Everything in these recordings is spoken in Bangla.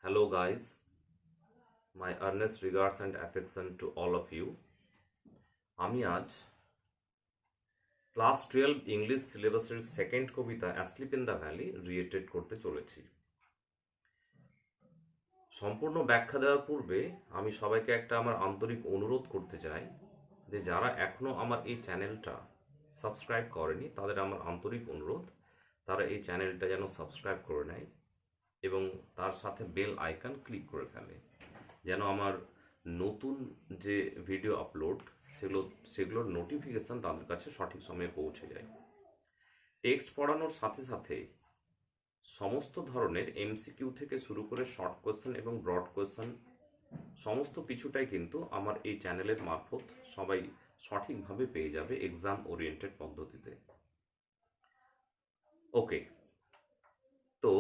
Hello, guys. My earnest regards and affection to all of you. আমি আজ ক্লাস 12 ইংলিশ সিলেবাসের সেকেন্ড কবিতা অ্যাসলিপ ইন দ্য ভ্যালি রিয়েটেড করতে চলেছি। সম্পূর্ণ ব্যাখ্যা দেওয়ার পূর্বে আমি সবাইকে একটা আমার আন্তরিক অনুরোধ করতে চাই যে যারা এখনো আমার এই চ্যানেলটা সাবস্ক্রাইব করেনি তাদের আমার আন্তরিক অনুরোধ তারা এই চ্যানেলটা যেন সাবস্ক্রাইব করে নেয় এবং তার সাথে বেল আইকন ক্লিক করে ফেলে, যেন আমার নতুন যে ভিডিও আপলোড সেগুলোর নোটিফিকেশান তাদের কাছে সঠিক সময়ে পৌঁছে যায়। টেক্সট পড়ানোর সাথে সাথে সমস্ত ধরনের এমসিকিউ থেকে শুরু করে শর্ট কোয়েশ্চেন এবং ব্রড কোয়েশ্চেন সমস্ত কিছুটাই কিন্তু আমার এই চ্যানেলের মারফত সবাই সঠিকভাবে পেয়ে যাবে এক্সাম ওরিয়েন্টেড পদ্ধতিতে। ওকে, তো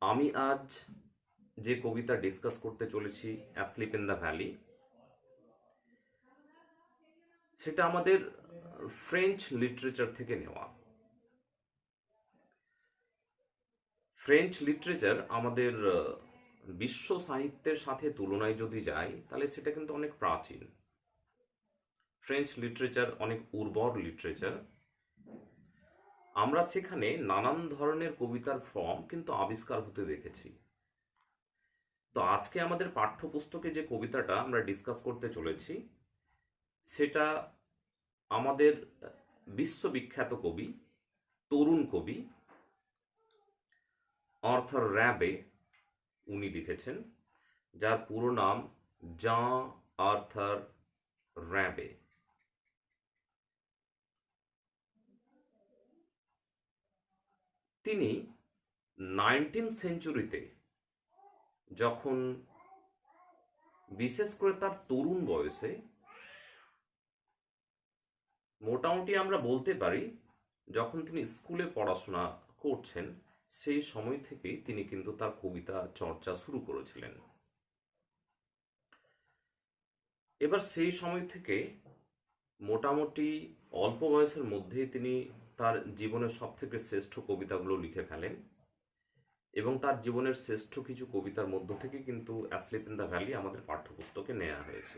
আমি আজ যে কবিতা ডিসকাস করতে চলেছি অ্যাসলিপ ইন দ্য ভ্যালি, সেটা আমাদের ফ্রেঞ্চ লিটারেচার থেকে নেওয়া। ফ্রেঞ্চ লিটারেচার আমাদের বিশ্ব সাহিত্যের সাথে তুলনায় যদি যায় তাহলে সেটা কিন্তু অনেক প্রাচীন। ফ্রেঞ্চ লিটারেচার অনেক উর্বর লিটারেচার। আমরা সেখানে নানান ধরনের কবিতার ফর্ম কিন্তু আবিষ্কার হতে দেখেছি। তো আজকে আমাদের পাঠ্যপুস্তকে যে কবিতাটা আমরা ডিসকাস করতে চলেছি সেটা আমাদের বিশ্ববিখ্যাত কবি, তরুণ কবি আর্থার র্যাবে উনি লিখেছেন, যার পুরো নাম জাঁ আর্থার র্যাবে। তিনি 19th সেঞ্চুরিতে যখন বিশেষ করে তার তরুণ বয়সে, মোটামুটি আমরা বলতে পারি যখন তিনি স্কুলে পড়াশোনা করছেন সেই সময় থেকেই তিনি কিন্তু তার কবিতা চর্চা শুরু করেছিলেন। এবার সেই সময় থেকে মোটামুটি অল্প বয়সের মধ্যেই তিনি তার জীবনের সবথেকে শ্রেষ্ঠ কবিতাগুলো লিখে ফেলেন এবং তার জীবনের শ্রেষ্ঠ কিছু কবিতার মধ্য থেকে কিন্তু অ্যাসলিপ ইন দ্য ভ্যালি আমাদের পাঠ্যপুস্তকে নেওয়া হয়েছে।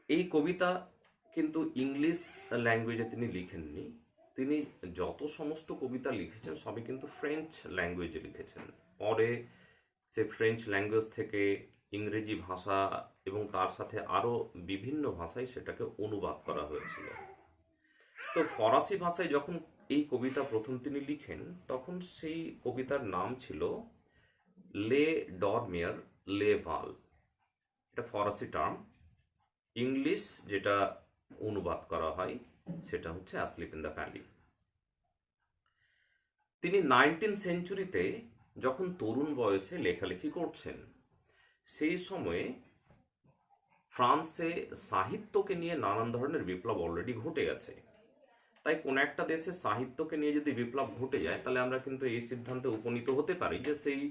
এই কবিতা কিন্তু ইংলিশ ল্যাঙ্গুয়েজে তিনি লিখেননি। তিনি যত সমস্ত কবিতা লিখেছেন সবই কিন্তু ফ্রেঞ্চ ল্যাঙ্গুয়েজে লিখেছেন। পরে সে ফ্রেঞ্চ ল্যাঙ্গুয়েজ থেকে ইংরেজি ভাষা এবং তার সাথে আরও বিভিন্ন ভাষায় সেটাকে অনুবাদ করা হয়েছিল। তো ফরাসি ভাষায় যখন এই কবিতা প্রথম তিনি লিখেন তখন সেই কবিতার নাম ছিল লে ডরমিয়ার লে ভাল। এটা ফরাসি টার্ম। ইংলিশ যেটা অনুবাদ করা হয় সেটা হচ্ছে অ্যাসলিপ ইন দ্য ভ্যালি। তিনি 19th সেঞ্চুরিতে যখন তরুণ বয়সে লেখালেখি করছেন সেই সময়ে ফ্রান্সে সাহিত্যকে নিয়ে নানান ধরনের বিপ্লব অলরেডি ঘটে গেছে। তাই কোন একটা দেশের সাহিত্যকে নিয়ে যদি বিপ্লব ঘটে যায় তাহলে আমরা কিন্তু এই সিদ্ধান্তে উপনীত হতে পারি যে সেই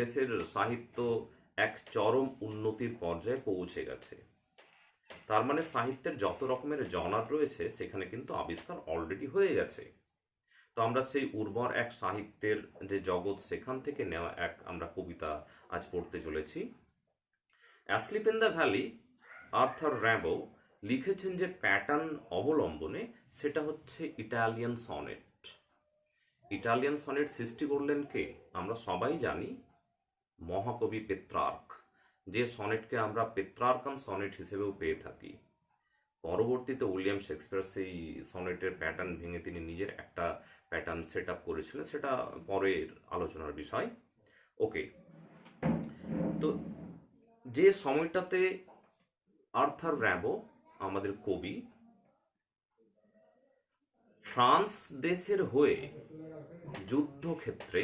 দেশের সাহিত্য এক চরম উন্নতির পর্যায়ে পৌঁছে গেছে। তার মানে সাহিত্যের যত রকমের জনার রয়েছে সেখানে কিন্তু আবিষ্কার অলরেডি হয়ে গেছে। তো আমরা সেই উর্বর এক সাহিত্যের যে জগৎ সেখান থেকে নেওয়া এক আমরা কবিতা আজ পড়তে চলেছি। Asleep in the valley Arthur Rimbaud লিখেছেন যে প্যাটার্ন অবলম্বনে, সেটা হচ্ছে ইটালিয়ান সনেট। ইটালিয়ান সনেট সৃষ্টি করলেন কে? আমরা সবাই জানি মহাকবি পেত্রার্ক, যে সনেটকে আমরা পেত্রার্কান সনেট হিসেবেও পেয়ে থাকি। পরবর্তীতে উইলিয়াম শেক্সপিয়ার সেই সনেটের প্যাটার্ন ভেঙে তিনি নিজের একটা প্যাটার্ন সেট আপ করেছিলেন, সেটা পরের আলোচনার বিষয়। ওকে, তো যে সময়টাতে আর্থার র্যাবো আমাদের কবি ফ্রান্স দেশের হয়ে যুদ্ধক্ষেত্রে,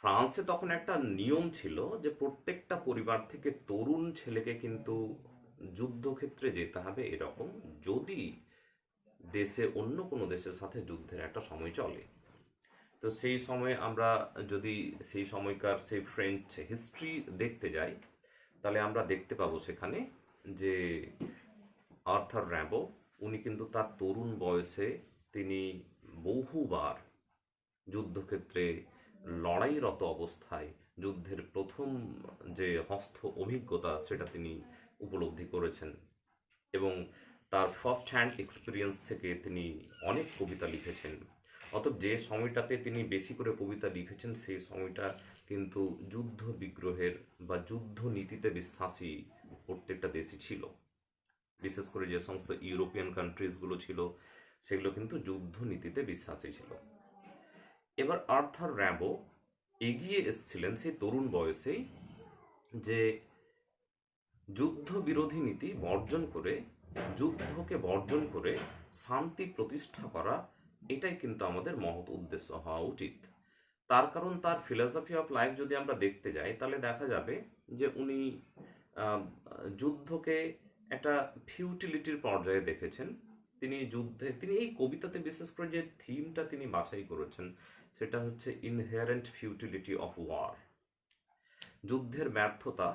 ফ্রান্সে তখন একটা নিয়ম ছিল যে প্রত্যেকটা পরিবার থেকে তরুণ ছেলেকে কিন্তু যুদ্ধক্ষেত্রে যেতে হবে এরকম, যদি দেশে অন্য কোনো দেশের সাথে যুদ্ধের একটা সময় চলে। তো সেই সময় আমরা যদি সেই সময়কার সেই ফ্রেঞ্চ হিস্ট্রি দেখতে যাই তাহলে আমরা দেখতে পাবো সেখানে যে আর্থার র্যাবো উনি কিন্তু তার তরুণ বয়সে তিনি বহুবার যুদ্ধক্ষেত্রে লড়াইরত অবস্থায় যুদ্ধের প্রথম যে হস্ত অভিজ্ঞতা সেটা তিনি উপলব্ধি করেছেন, এবং তার ফার্স্ট হ্যান্ড এক্সপিরিয়েন্স থেকে তিনি অনেক কবিতা লিখেছেন। অতএব যে সময়টাতে তিনি বেশি করে কবিতা লিখেছেন সেই সময়টা কিন্তু যুদ্ধ বিগ্রহের বা যুদ্ধ নীতিতে বিশ্বাসী প্রত্যেকটা দেশই ছিল। বিশেষ করে যে সমস্ত ইউরোপিয়ান কান্ট্রিজগুলো ছিল সেগুলো কিন্তু যুদ্ধ নীতিতে বিশ্বাসী ছিল। এবার আর্থার র্যাম্বো এগিয়ে এসছিলেন সেই তরুণ বয়সেই যে যুদ্ধ বিরোধী নীতি বর্জন করে, যুদ্ধকে বর্জন করে শান্তি প্রতিষ্ঠা করা, এটাই কিন্তু আমাদের মহৎ উদ্দেশ্য হওয়া উচিত। তার কারণ তার ফিলসফি অফ লাইফ যদি আমরা দেখতে যাই তাহলে দেখা যাবে যে উনি যুদ্ধকে একটা ফিউটিলিটির পর্যায়ে দেখেছেন। তিনি এই কবিতাতে বিশেষ করে যে থিমটা তিনি বাছাই করেছেন সেটা হচ্ছে ইনহেরেন্ট ফিউটিলিটি অফ ওয়ার। যুদ্ধের ব্যর্থতা,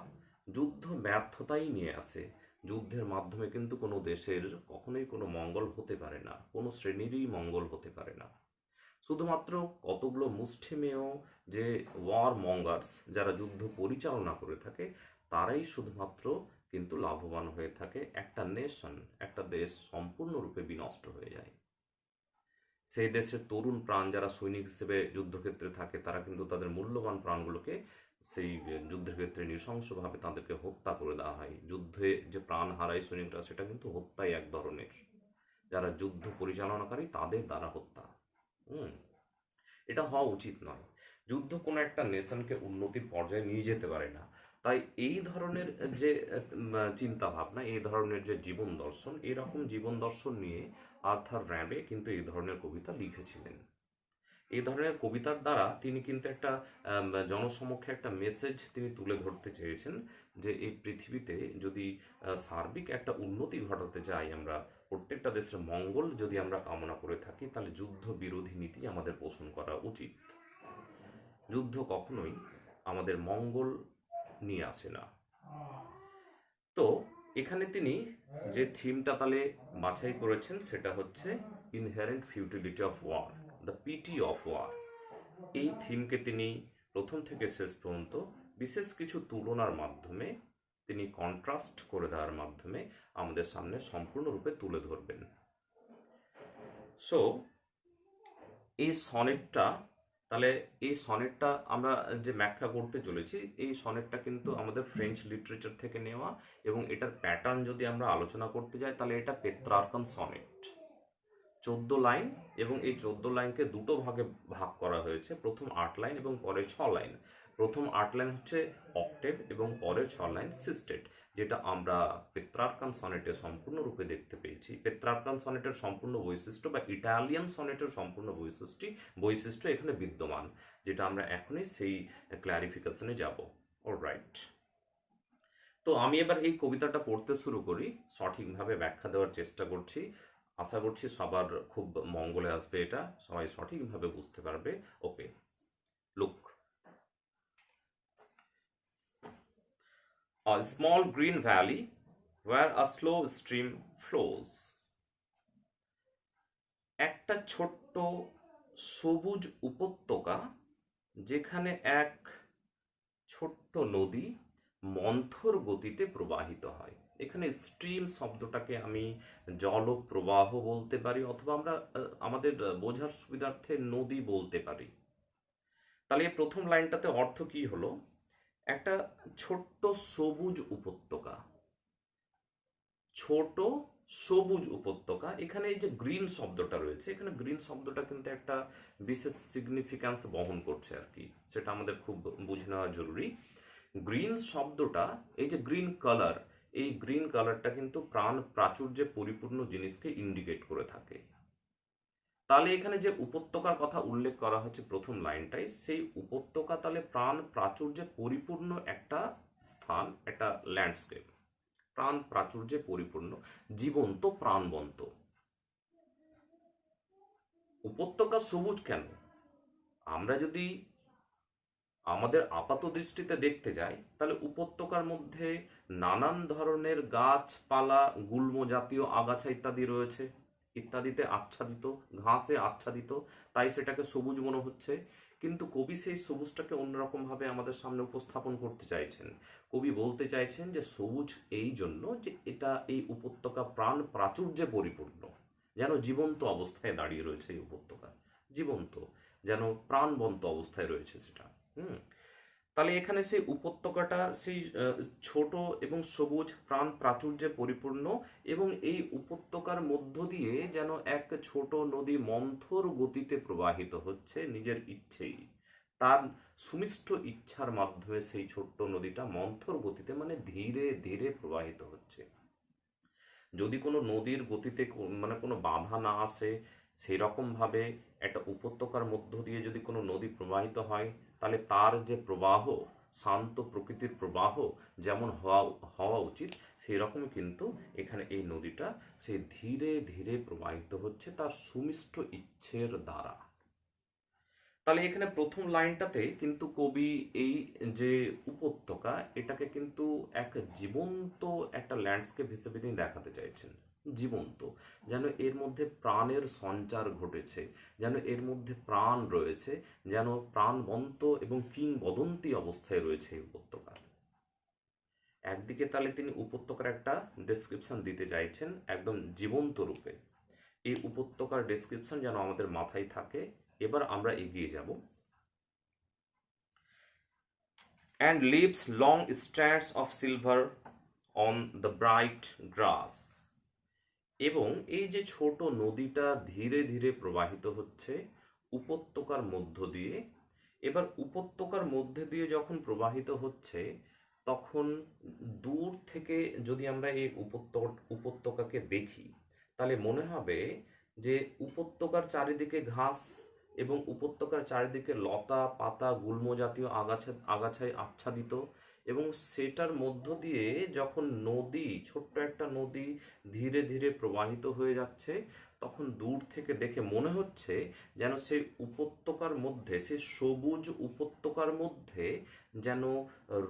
যুদ্ধ ব্যর্থতাই নিয়ে আসে। যুদ্ধের মাধ্যমে কিন্তু কোনো দেশের কখনোই কোনো মঙ্গল হতে পারে না, কোনো শ্রেণীরই মঙ্গল হতে পারে না। শুধুমাত্র কতগুলো মুষ্টিমেয় যে ওয়ার মঙ্গার্স যারা যুদ্ধ পরিচালনা করে থাকে তারাই শুধুমাত্র কিন্তু লাভবান হয়ে থাকে। একটা নেশন, একটা দেশ সম্পূর্ণরূপে বিনষ্ট হয়ে যায়। সেই দেশের তরুণ প্রাণ যারা সৈনিক হিসেবে যুদ্ধক্ষেত্রে থাকে তারা কিন্তু তাদের মূল্যবান প্রাণগুলোকে সেই যুদ্ধের ক্ষেত্রে নৃশংসভাবে তাদেরকে হত্যা করে দেওয়া হয়। যুদ্ধে যে প্রাণ হারায় সৈনিকরা সেটা কিন্তু হত্যাই এক ধরনের, যারা যুদ্ধ পরিচালনাকারী তাদের দ্বারা হত্যা। এটা হওয়া উচিত নয়। যুদ্ধ কোনো একটা নেশনকে উন্নতির পর্যায়ে নিয়ে যেতে পারে না। তাই এই ধরনের যে চিন্তা ভাবনা, এই ধরনের যে জীবন দর্শন, এরকম জীবন দর্শন নিয়ে আর্থার র্যাম্বে কিন্তু এই ধরনের কবিতা লিখেছিলেন। এই ধরনের কবিতার দ্বারা তিনি কিন্তু একটা জনসমক্ষে একটা মেসেজ তিনি তুলে ধরতে চেয়েছেন যে এই পৃথিবীতে যদি সার্বিক একটা উন্নতি ঘটাতে চাই, আমরা প্রত্যেকটা দেশের মঙ্গল যদি আমরা কামনা করে থাকি, তাহলে যুদ্ধ বিরোধী নীতি আমাদের পোষণ করা উচিত। যুদ্ধ কখনোই আমাদের মঙ্গল নিয়ে আসে না। তো এখানে তিনি যে থিমটা তাহলে বাছাই করেছেন সেটা হচ্ছে inherent futility of war, the pity of war. এই থিমকে তিনি প্রথম থেকে শেষ পর্যন্ত বিশেষ কিছু তুলনার মাধ্যমে, তিনি কন্ট্রাস্ট করে দেওয়ার মাধ্যমে আমাদের সামনে সম্পূর্ণরূপে তুলে ধরবেন। সো এই সনেটটা, তাহলে এই সনেটটা আমরা যে ব্যাখ্যা করতে চলেছি, এই সনেটটা কিন্তু আমাদের ফ্রেঞ্চ লিটারেচার থেকে নেওয়া, এবং এটার প্যাটার্ন যদি আমরা আলোচনা করতে যাই তাহলে এটা পেত্রার্কান সনেট। 14 লাইন, এবং এই 14 লাইনকে দুটো ভাগে ভাগ করা হয়েছে, প্রথম 8 লাইন এবং পরে 6 লাইন। প্রথম 8 লাইন হচ্ছে অক্টেভ এবং পরের 6 লাইন সিস্টেট, যেটা আমরা পেত্রার্কান সনেটে সম্পূর্ণরূপে দেখতে পেয়েছি। পেত্রার্কান সনেটের সম্পূর্ণ বৈশিষ্ট্য বা ইটালিয়ান সনেটের সম্পূর্ণ বৈশিষ্ট্য এখানে বিদ্যমান, যেটা আমরা এখনই সেই ক্ল্যারিফিকেশনে যাব। অলরাইট, তো আমি এবার এই কবিতাটা পড়তে শুরু করি, সঠিকভাবে ব্যাখ্যা দেওয়ার চেষ্টা করছি। আশা করছি সবার খুব মঙ্গলে আসবে, এটা সবাই সঠিকভাবে বুঝতে পারবে। ওকে, look. A small green valley where a slow stream flows. একটা ছোট্ট সবুজ উপত্যকা যেখানে এক ছোট্ট নদী মন্থর গতিতে প্রবাহিত হয়। এখানে স্ট্রিম শব্দটাকে আমি জলপ্রবাহ বলতে পারি, অথবা আমরা আমাদের বোঝার সুবিধার্থে নদী বলতে পারি। তাহলে এই প্রথম লাইনটাতে অর্থ কি হলো? একটা ছোট্ট সবুজ উপত্যকা, ছোট সবুজ উপত্যকা। এখানে এই যে গ্রিন শব্দটা রয়েছে, এখানে গ্রিন শব্দটা কিন্তু একটা বিশেষ সিগনিফিক্যান্স বহন করছে আর কি, সেটা আমাদের খুব বুঝে নেওয়া জরুরি। গ্রিন শব্দটা, এই যে গ্রিন কালার, এই গ্রিন কালারটা কিন্তু প্রাণ প্রাচুর্যে পরিপূর্ণ জিনিসকে ইন্ডিকেট করে থাকে। তাহলে এখানে যে উপত্যকার কথা উল্লেখ করা হচ্ছে প্রথম লাইনটাই, সেই উপত্যকা তাহলে প্রাণ প্রাচুর্যে পরিপূর্ণ একটা স্থান, একটা ল্যান্ডস্কেপ, প্রাণ প্রাচুর্যে পরিপূর্ণ, জীবন্ত, প্রাণবন্ত। উপত্যকা সবুজ কেন? আমরা যদি আমাদের আপাত দৃষ্টিতে দেখতে যাই তাহলে উপত্যকার মধ্যে নানান ধরনের গাছপালা, গুল্ম জাতীয় আগাছা ইত্যাদি রয়েছে। ইত্যাদিতে আচ্ছাদিত, ঘাসে আচ্ছাদিত, তাই সেটাকে সবুজ মনে হচ্ছে। কিন্তু কবি সেই সবুজটাকে অন্যরকম ভাবে আমাদের সামনে উপস্থাপন করতে চাইছেন। কবি বলতে চাইছেন যে সবুজ এই জন্য যে এটা এই উপত্যকা প্রাণ প্রাচুর্যে পরিপূর্ণ, যেন জীবন্ত অবস্থায় দাঁড়িয়ে রয়েছে এই উপত্যকা, জীবন্ত, যেন প্রাণবন্ত অবস্থায় রয়েছে সেটা। হুম। তাহলে এখানে সেই উপত্যকাটা সেই ছোট এবং সবুজ প্রাণ প্রাচুর্যে পরিপূর্ণ, এবং এই উপত্যকার মধ্য দিয়ে যেন এক ছোট নদী মন্থর গতিতে প্রবাহিত হচ্ছে নিজের ইচ্ছেই, তার সুমিষ্ট ইচ্ছার মাধ্যমে সেই ছোট্ট নদীটা মন্থর গতিতে মানে ধীরে ধীরে প্রবাহিত হচ্ছে। যদি কোনো নদীর গতিতে মানে কোনো বাধা না আসে, সেই রকমভাবে একটা উপত্যকার মধ্য দিয়ে যদি কোনো নদী প্রবাহিত হয়, তাহলে তার যে প্রবাহ, শান্ত প্রকৃতির প্রবাহ যেমন হওয়া হওয়া উচিত, সেই রকমই কিন্তু এখানে এই নদীটা সেই ধীরে ধীরে প্রবাহিত হচ্ছে তার সুমিষ্ট ইচ্ছের দ্বারা। তাহলে এখানে প্রথম লাইনটাতে কিন্তু কবি এই যে উপত্যকা, এটাকে কিন্তু এক জীবন্ত একটা ল্যান্ডস্কেপ হিসেবে তিনি দেখাতে চাইছেন। জীবন্ত, যেন এর মধ্যে প্রাণের সঞ্চার ঘটেছে, যেন এর মধ্যে প্রাণ রয়েছে, যেন প্রাণবন্ত এবং কিংবদন্তি অবস্থায় রয়েছে এই উপত্যকা। একদিকে তাহলে তিনি উপত্যকার একটা ডেসক্রিপশন দিতে চাইছেন একদম জীবন্ত রূপে। এই উপত্যকার ডেসক্রিপশন যেন আমাদের মাথায় থাকে। এবার আমরা এগিয়ে যাব। and leaves long strands of silver on the bright grass। এবং এই যে ছোট নদীটা ধীরে ধীরে প্রবাহিত হচ্ছে উপত্যকার মধ্য দিয়ে, এবার উপত্যকার মধ্যে দিয়ে যখন প্রবাহিত হচ্ছে, তখন দূর থেকে যদি আমরা এই উপত্যকাকে দেখি, তাহলে মনে হবে যে উপত্যকার চারিদিকে ঘাস এবং উপত্যকার চারিদিকে লতা পাতা গুল্ম জাতীয় আগাছায় আচ্ছাদিত, এবং সেটার মধ্য দিয়ে যখন নদী, ছোট্ট একটা নদী ধীরে ধীরে প্রবাহিত হয়ে যাচ্ছে, তখন দূর থেকে দেখে মনে হচ্ছে যেন সেই উপত্যকার মধ্যে, সেই সবুজ উপত্যকার মধ্যে যেন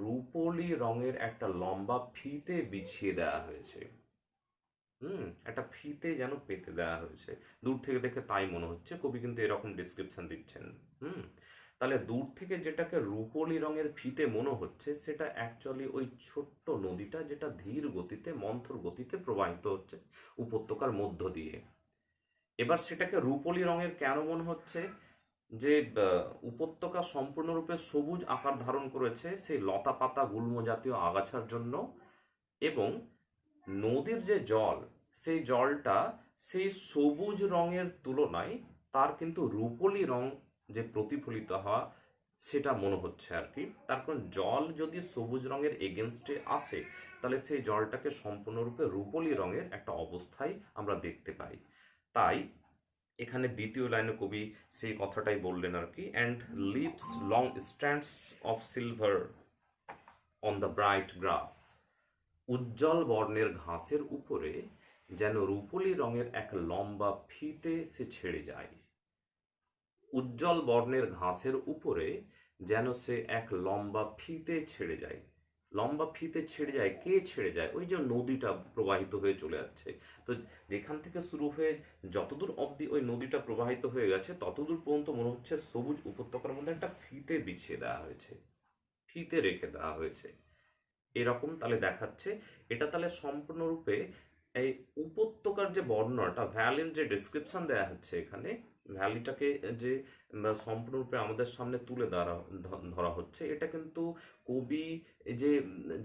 রূপোলি রঙের একটা লম্বা ফিতে বিছিয়ে দেওয়া হয়েছে। একটা ফিতে যেন পেতে দেওয়া হয়েছে, দূর থেকে দেখে তাই মনে হচ্ছে। কবি কিন্তু এরকম ডিসক্রিপশন দিচ্ছেন। তাহলে দূর থেকে যেটাকে রূপোলি রঙের ফিতে মনে হচ্ছে, সেটা অ্যাকচুয়ালি ওই ছোট্ট নদীটা, যেটা ধীর গতিতে মন্থর গতিতে প্রবাহিত হচ্ছে উপত্যকার মধ্য দিয়ে। এবার সেটাকে রূপোলি রঙের কেন মনে হচ্ছে? যে উপত্যকা সম্পূর্ণরূপে সবুজ আকার ধারণ করেছে সেই লতা পাতা গুল্ম জাতীয় আগাছার জন্য, এবং নদীর যে জল, সেই জলটা সেই সবুজ রঙের তুলনায় তার কিন্তু রূপোলি রং যে প্রতিফলিত হওয়া, সেটা মনে হচ্ছে আর কি। তার কারণ জল যদি সবুজ রঙের এগেনস্টে আসে, তাহলে সেই জলটাকে সম্পূর্ণরূপে রূপোলি রঙের একটা অবস্থায় আমরা দেখতে পাই। তাই এখানে দ্বিতীয় লাইনে কবি সেই কথাটাই বললেন আর কি, and leaves long strands of silver on the bright grass. উজ্জ্বল বর্ণের ঘাসের উপরে যেন রূপোলি রঙের এক লম্বা ফিতে সে ছেড়ে যায়। উজ্জ্বল বর্ণের ঘাসের উপরে যেন সে এক লম্বা ফিতে ছেড়ে যায়। লম্বা ফিতে ছেড়ে যায়, কে ছেড়ে যায়? ওই যে নদীটা প্রবাহিত হয়ে চলে যাচ্ছে। তো যেখান থেকে শুরু হয়ে যতদূর অবধি ওই নদীটা প্রবাহিত হয়ে গেছে, ততদূর পর্যন্ত মনে হচ্ছে সবুজ উপত্যকার মধ্যে একটা ফিতে বিছিয়ে দেওয়া হয়েছে, ফিতে রেখে দেওয়া হয়েছে, এরকম তাহলে দেখাচ্ছে। এটা তাহলে সম্পূর্ণরূপে এই উপত্যকার যে বর্ণনাটা, ভ্যালির যে ডেসক্রিপশন দেওয়া হচ্ছে এখানে, ভ্যালিটাকে যে সম্পূর্ণরূপে আমাদের সামনে তুলে ধরা হচ্ছে, এটা কিন্তু কবি যে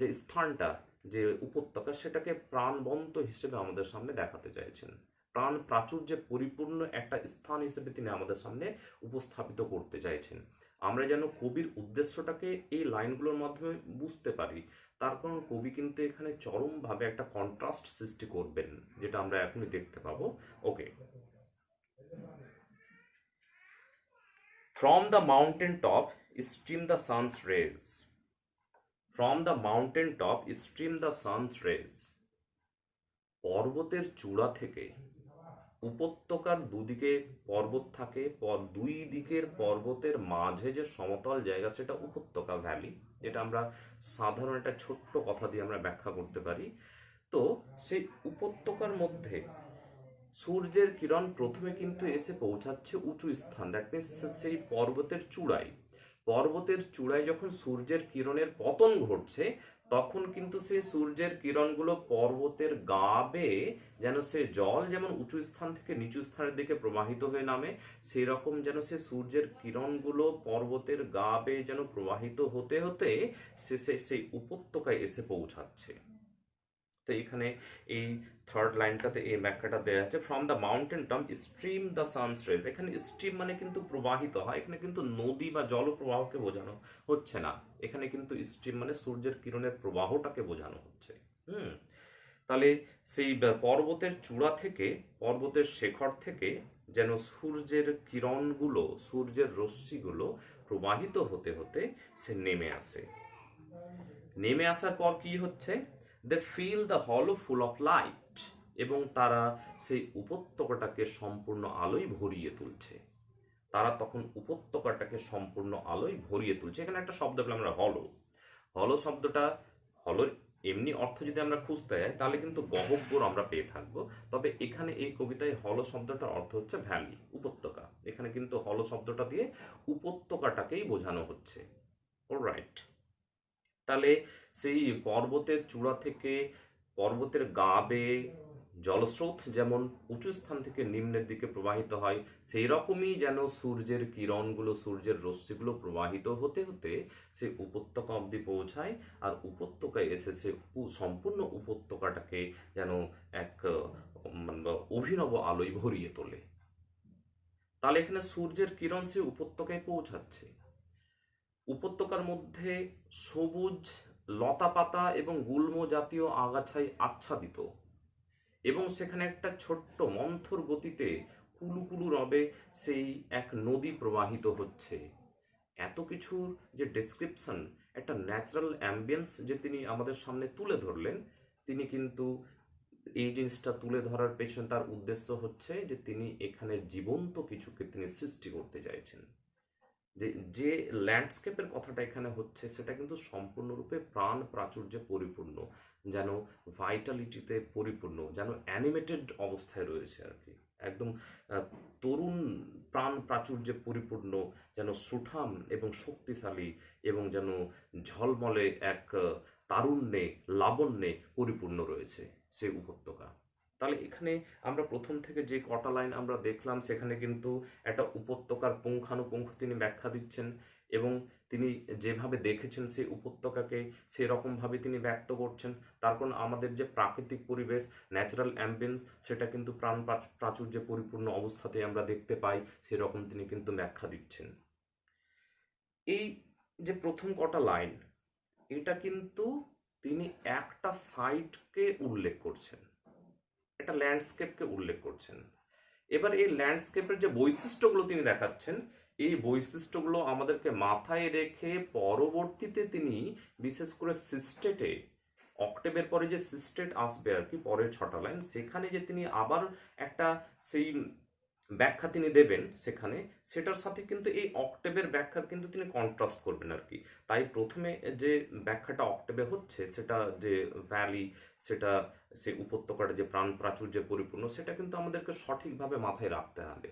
যে স্থানটা, যে উপত্যকা, সেটাকে প্রাণবন্ত হিসেবে আমাদের সামনে দেখাতে চাইছেন। প্রাণ প্রাচুর্যে পরিপূর্ণ একটা স্থান হিসেবে তিনি আমাদের সামনে উপস্থাপিত করতে চাইছেন। আমরা যেন কবির উদ্দেশ্যটাকে এই লাইনগুলোর মাধ্যমে বুঝতে পারি, তার কারণ কবি কিন্তু এখানে চরমভাবে একটা কন্ট্রাস্ট সৃষ্টি করবেন, যেটা আমরা এখনই দেখতে পাবো। Okay. From the mountain top stream the sun's rays. From the mountain top stream the sun's rays. পর্বতের চূড়া থেকে, উপত্যকার দুদিকে পর্বত থাকে, দুই দিকের পর্বতের মাঝে যে সমতল জায়গা, সেটা উপত্যকা, ভ্যালি। এটা আমরা সাধারণ একটা ছোট্ট কথা দিয়ে আমরা ব্যাখ্যা করতে পারি। তো সেই উপত্যকার মধ্যে সূর্যের কিরণ প্রথমে কিন্তু এসে পৌঁছাচ্ছে উঁচু স্থান, দ্যাট মিনস সেই পর্বতের চূড়ায়। পর্বতের চূড়ায় যখন সূর্যের কিরণের পতন ঘটছে, তখন কিন্তু সেই সূর্যের কিরণগুলো পর্বতের গা বেয়ে যেন সে জল যেমন উঁচু স্থান থেকে নিচু স্থানের দিকে প্রবাহিত হয়ে নামে, সেই রকম যেন সে সূর্যের কিরণগুলো পর্বতের গা বেয়ে যেন প্রবাহিত হতে হতে শেষে সেই উপত্যকায় এসে পৌঁছাচ্ছে। তো এখানে এই থার্ড লাইনটাতে এই ব্যাখ্যাটা দেওয়া আছে, from the mountain top stream the sun's rays. এখানে স্ট্রিম মানে কিন্তু প্রবাহিত হয়, এখানে কিন্তু নদী বা জলপ্রবাহকে বোঝানো হচ্ছে না, এখানে কিন্তু স্ট্রিম মানে সূর্যের কিরণের প্রবাহটাকে বোঝানো হচ্ছে। হুম তাহলে সেই পর্বতের চূড়া থেকে, পর্বতের শেখর থেকে যেন সূর্যের কিরণগুলো, সূর্যের রশ্মিগুলো প্রবাহিত হতে হতে সে নেমে আসে। নেমে আসার পর কি হচ্ছে, দে ফিল দ্য হলো ফুল অফ লাইট, এবং তারা সেই উপত্যকাটাকে সম্পূর্ণ আলোয় ভরিয়ে তুলছে। তারা তখন উপত্যকাটাকে সম্পূর্ণ আলোয় ভরিয়ে তুলছে। এখানে একটা শব্দ পেলাম আমরা, হলো। হলো শব্দটা, হলোর এমনি অর্থ যদি আমরা খুঁজতে যাই তাহলে কিন্তু গহব্বর আমরা পেয়ে থাকবো, তবে এখানে এই কবিতায় হলো শব্দটার অর্থ হচ্ছে ভ্যালি, উপত্যকা। এখানে কিন্তু হলো শব্দটা দিয়ে উপত্যকাটাকেই বোঝানো হচ্ছে। অলরাইট, তাহলে সেই পর্বতের চূড়া থেকে, পর্বতের গা বেয়ে জলস্রোত যেমন উঁচু স্থান থেকে নিম্নের দিকে প্রবাহিত হয়, সেই রকমই যেন সূর্যের কিরণগুলো, সূর্যের রশ্মিগুলো প্রবাহিত হতে হতে সে উপত্যকা অবধি পৌঁছায়, আর উপত্যকায় এসে সে সম্পূর্ণ উপত্যকাটাকে যেন এক অভিনব আলোয় ভরিয়ে তোলে। তাহলে এখানে সূর্যের কিরণ সে উপত্যকায় পৌঁছাচ্ছে। উপত্যকার মধ্যে সবুজ লতাপাতা এবং গুল্ম জাতীয় আগাছায় আচ্ছাদিত, এবং সেখানে একটা ছোট্ট মন্থর গতিতে কুলুকুলু রবে সেই এক নদী প্রবাহিত হচ্ছে। এত কিছুর যে ডেসক্রিপশন, একটা ন্যাচারাল অ্যাম্বিয়েন্স যে তিনি আমাদের সামনে তুলে ধরলেন, তিনি কিন্তু এই জিনিসটা তুলে ধরার পেছনে তার উদ্দেশ্য হচ্ছে যে তিনি এখানে জীবন্ত কিছুকে তিনি সৃষ্টি করতে চাইছেন। যে যে ল্যান্ডস্কেপের কথাটা এখানে হচ্ছে সেটা কিন্তু সম্পূর্ণরূপে প্রাণ প্রাচুর্যে পরিপূর্ণ, যেন ভাইটালিটিতে পরিপূর্ণ, যেন অ্যানিমেটেড অবস্থায় রয়েছে আর কি, একদম তরুণ প্রাণ প্রাচুর্যে পরিপূর্ণ, যেন সুঠাম এবং শক্তিশালী, এবং যেন ঝলমলে এক তারুণ্যে, লাবণ্যে পরিপূর্ণ রয়েছে সে উপত্যকা। তাহলে এখানে আমরা প্রথম থেকে যে কটা লাইন আমরা দেখলাম, সেখানে কিন্তু একটা উপত্যকার পুঙ্খানুপুঙ্খ তিনি ব্যাখ্যা দিচ্ছেন, এবং তিনি যেভাবে দেখেছেন সেই উপত্যকাকে সেরকমভাবে তিনি ব্যক্ত করছেন। তার কারণ আমাদের যে প্রাকৃতিক পরিবেশ, ন্যাচারাল অ্যাম্বিয়েন্স, সেটা কিন্তু প্রাণ প্রাচুর্যে পরিপূর্ণ অবস্থাতে আমরা দেখতে পাই, সেরকম তিনি কিন্তু ব্যাখ্যা দিচ্ছেন। এই যে প্রথম কটা লাইন, এটা কিন্তু তিনি একটা সাইটকে উল্লেখ করছেন, একটা ল্যান্ডস্কেপকে উল্লেখ করছেন। এবার এই ল্যান্ডস্কেপের যে বৈশিষ্ট্যগুলো তিনি দেখাচ্ছেন, এই বৈশিষ্ট্যগুলো আমাদেরকে মাথায় রেখে পরবর্তীতে তিনি বিশেষ করে সিস্টেটে, অক্টেবের পরে যে সিস্টেট আসবে আর কি, পরের 6টা লাইন, সেখানে যে তিনি আবার একটা সেই ব্যাখ্যা তিনি দেবেন সেখানে, সেটার সাথে কিন্তু এই অক্টেবের ব্যাখ্যা কিন্তু তিনি কন্ট্রাস্ট করবেন আর কি। তাই প্রথমে যে ব্যাখ্যাটা অক্টেবে হচ্ছে, সেটা যে ভ্যালি, সেটা সে উপত্যকাটা যে প্রাণ প্রাচুর্যে পরিপূর্ণ, সেটা কিন্তু আমাদেরকে সঠিকভাবে মাথায় রাখতে হবে।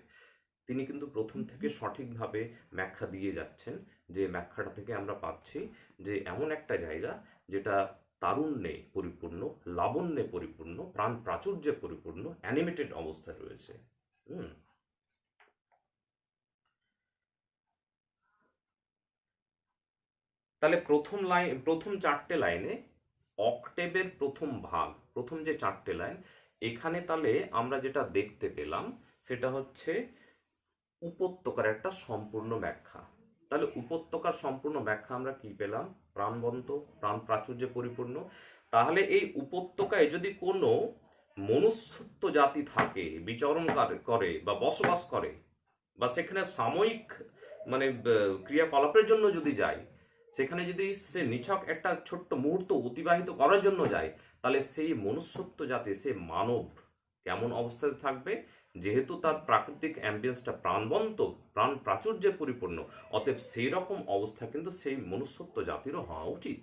তিনি কিন্তু প্রথম থেকে সঠিকভাবে ব্যাখ্যা দিয়ে যাচ্ছেন, যে ব্যাখ্যাটা থেকে আমরা পাচ্ছি যে এমন একটা জায়গা যেটা তারুণ্যে পরিপূর্ণ, লাবণ্যে পরিপূর্ণ, প্রাণ প্রাচুর্যে পরিপূর্ণ, অ্যানিমেটেড অবস্থায় রয়েছে। হুম তাহলে প্রথম লাইন, প্রথম 4টে লাইনে অক্টেবের প্রথম ভাগ, প্রথম যে 4টে লাইন, এখানে তাহলে আমরা যেটা দেখতে পেলাম সেটা হচ্ছে উপত্যকার একটা সম্পূর্ণ ব্যাখ্যা। তাহলে উপত্যকার সম্পূর্ণ ব্যাখ্যা আমরা কি পেলাম, প্রাণবন্ত, প্রাণ প্রাচুর্যে পরিপূর্ণ। তাহলে এই উপত্যকায় যদি কোনো মনুষ্যত্ব জাতি থাকে, বিচরণ করে বা বসবাস করে, বা সেখানে সাময়িক মানে ক্রিয়াকলাপের জন্য যদি যায়, সেখানে যদি সে নিছক একটা ছোট্ট মুহূর্ত অতিবাহিত করার জন্য যায়, তাহলে সেই মনুষ্যত্ব জাতি, সে মানব কেমন অবস্থাতে থাকবে? যেহেতু তার প্রাকৃতিক অ্যাম্বিয়েন্সটা প্রাণবন্ত, প্রাণ প্রাচুর্যে পরিপূর্ণ, অতএব সেই রকম অবস্থা কিন্তু সেই মনুষ্যত্ব জাতিরও হওয়া উচিত।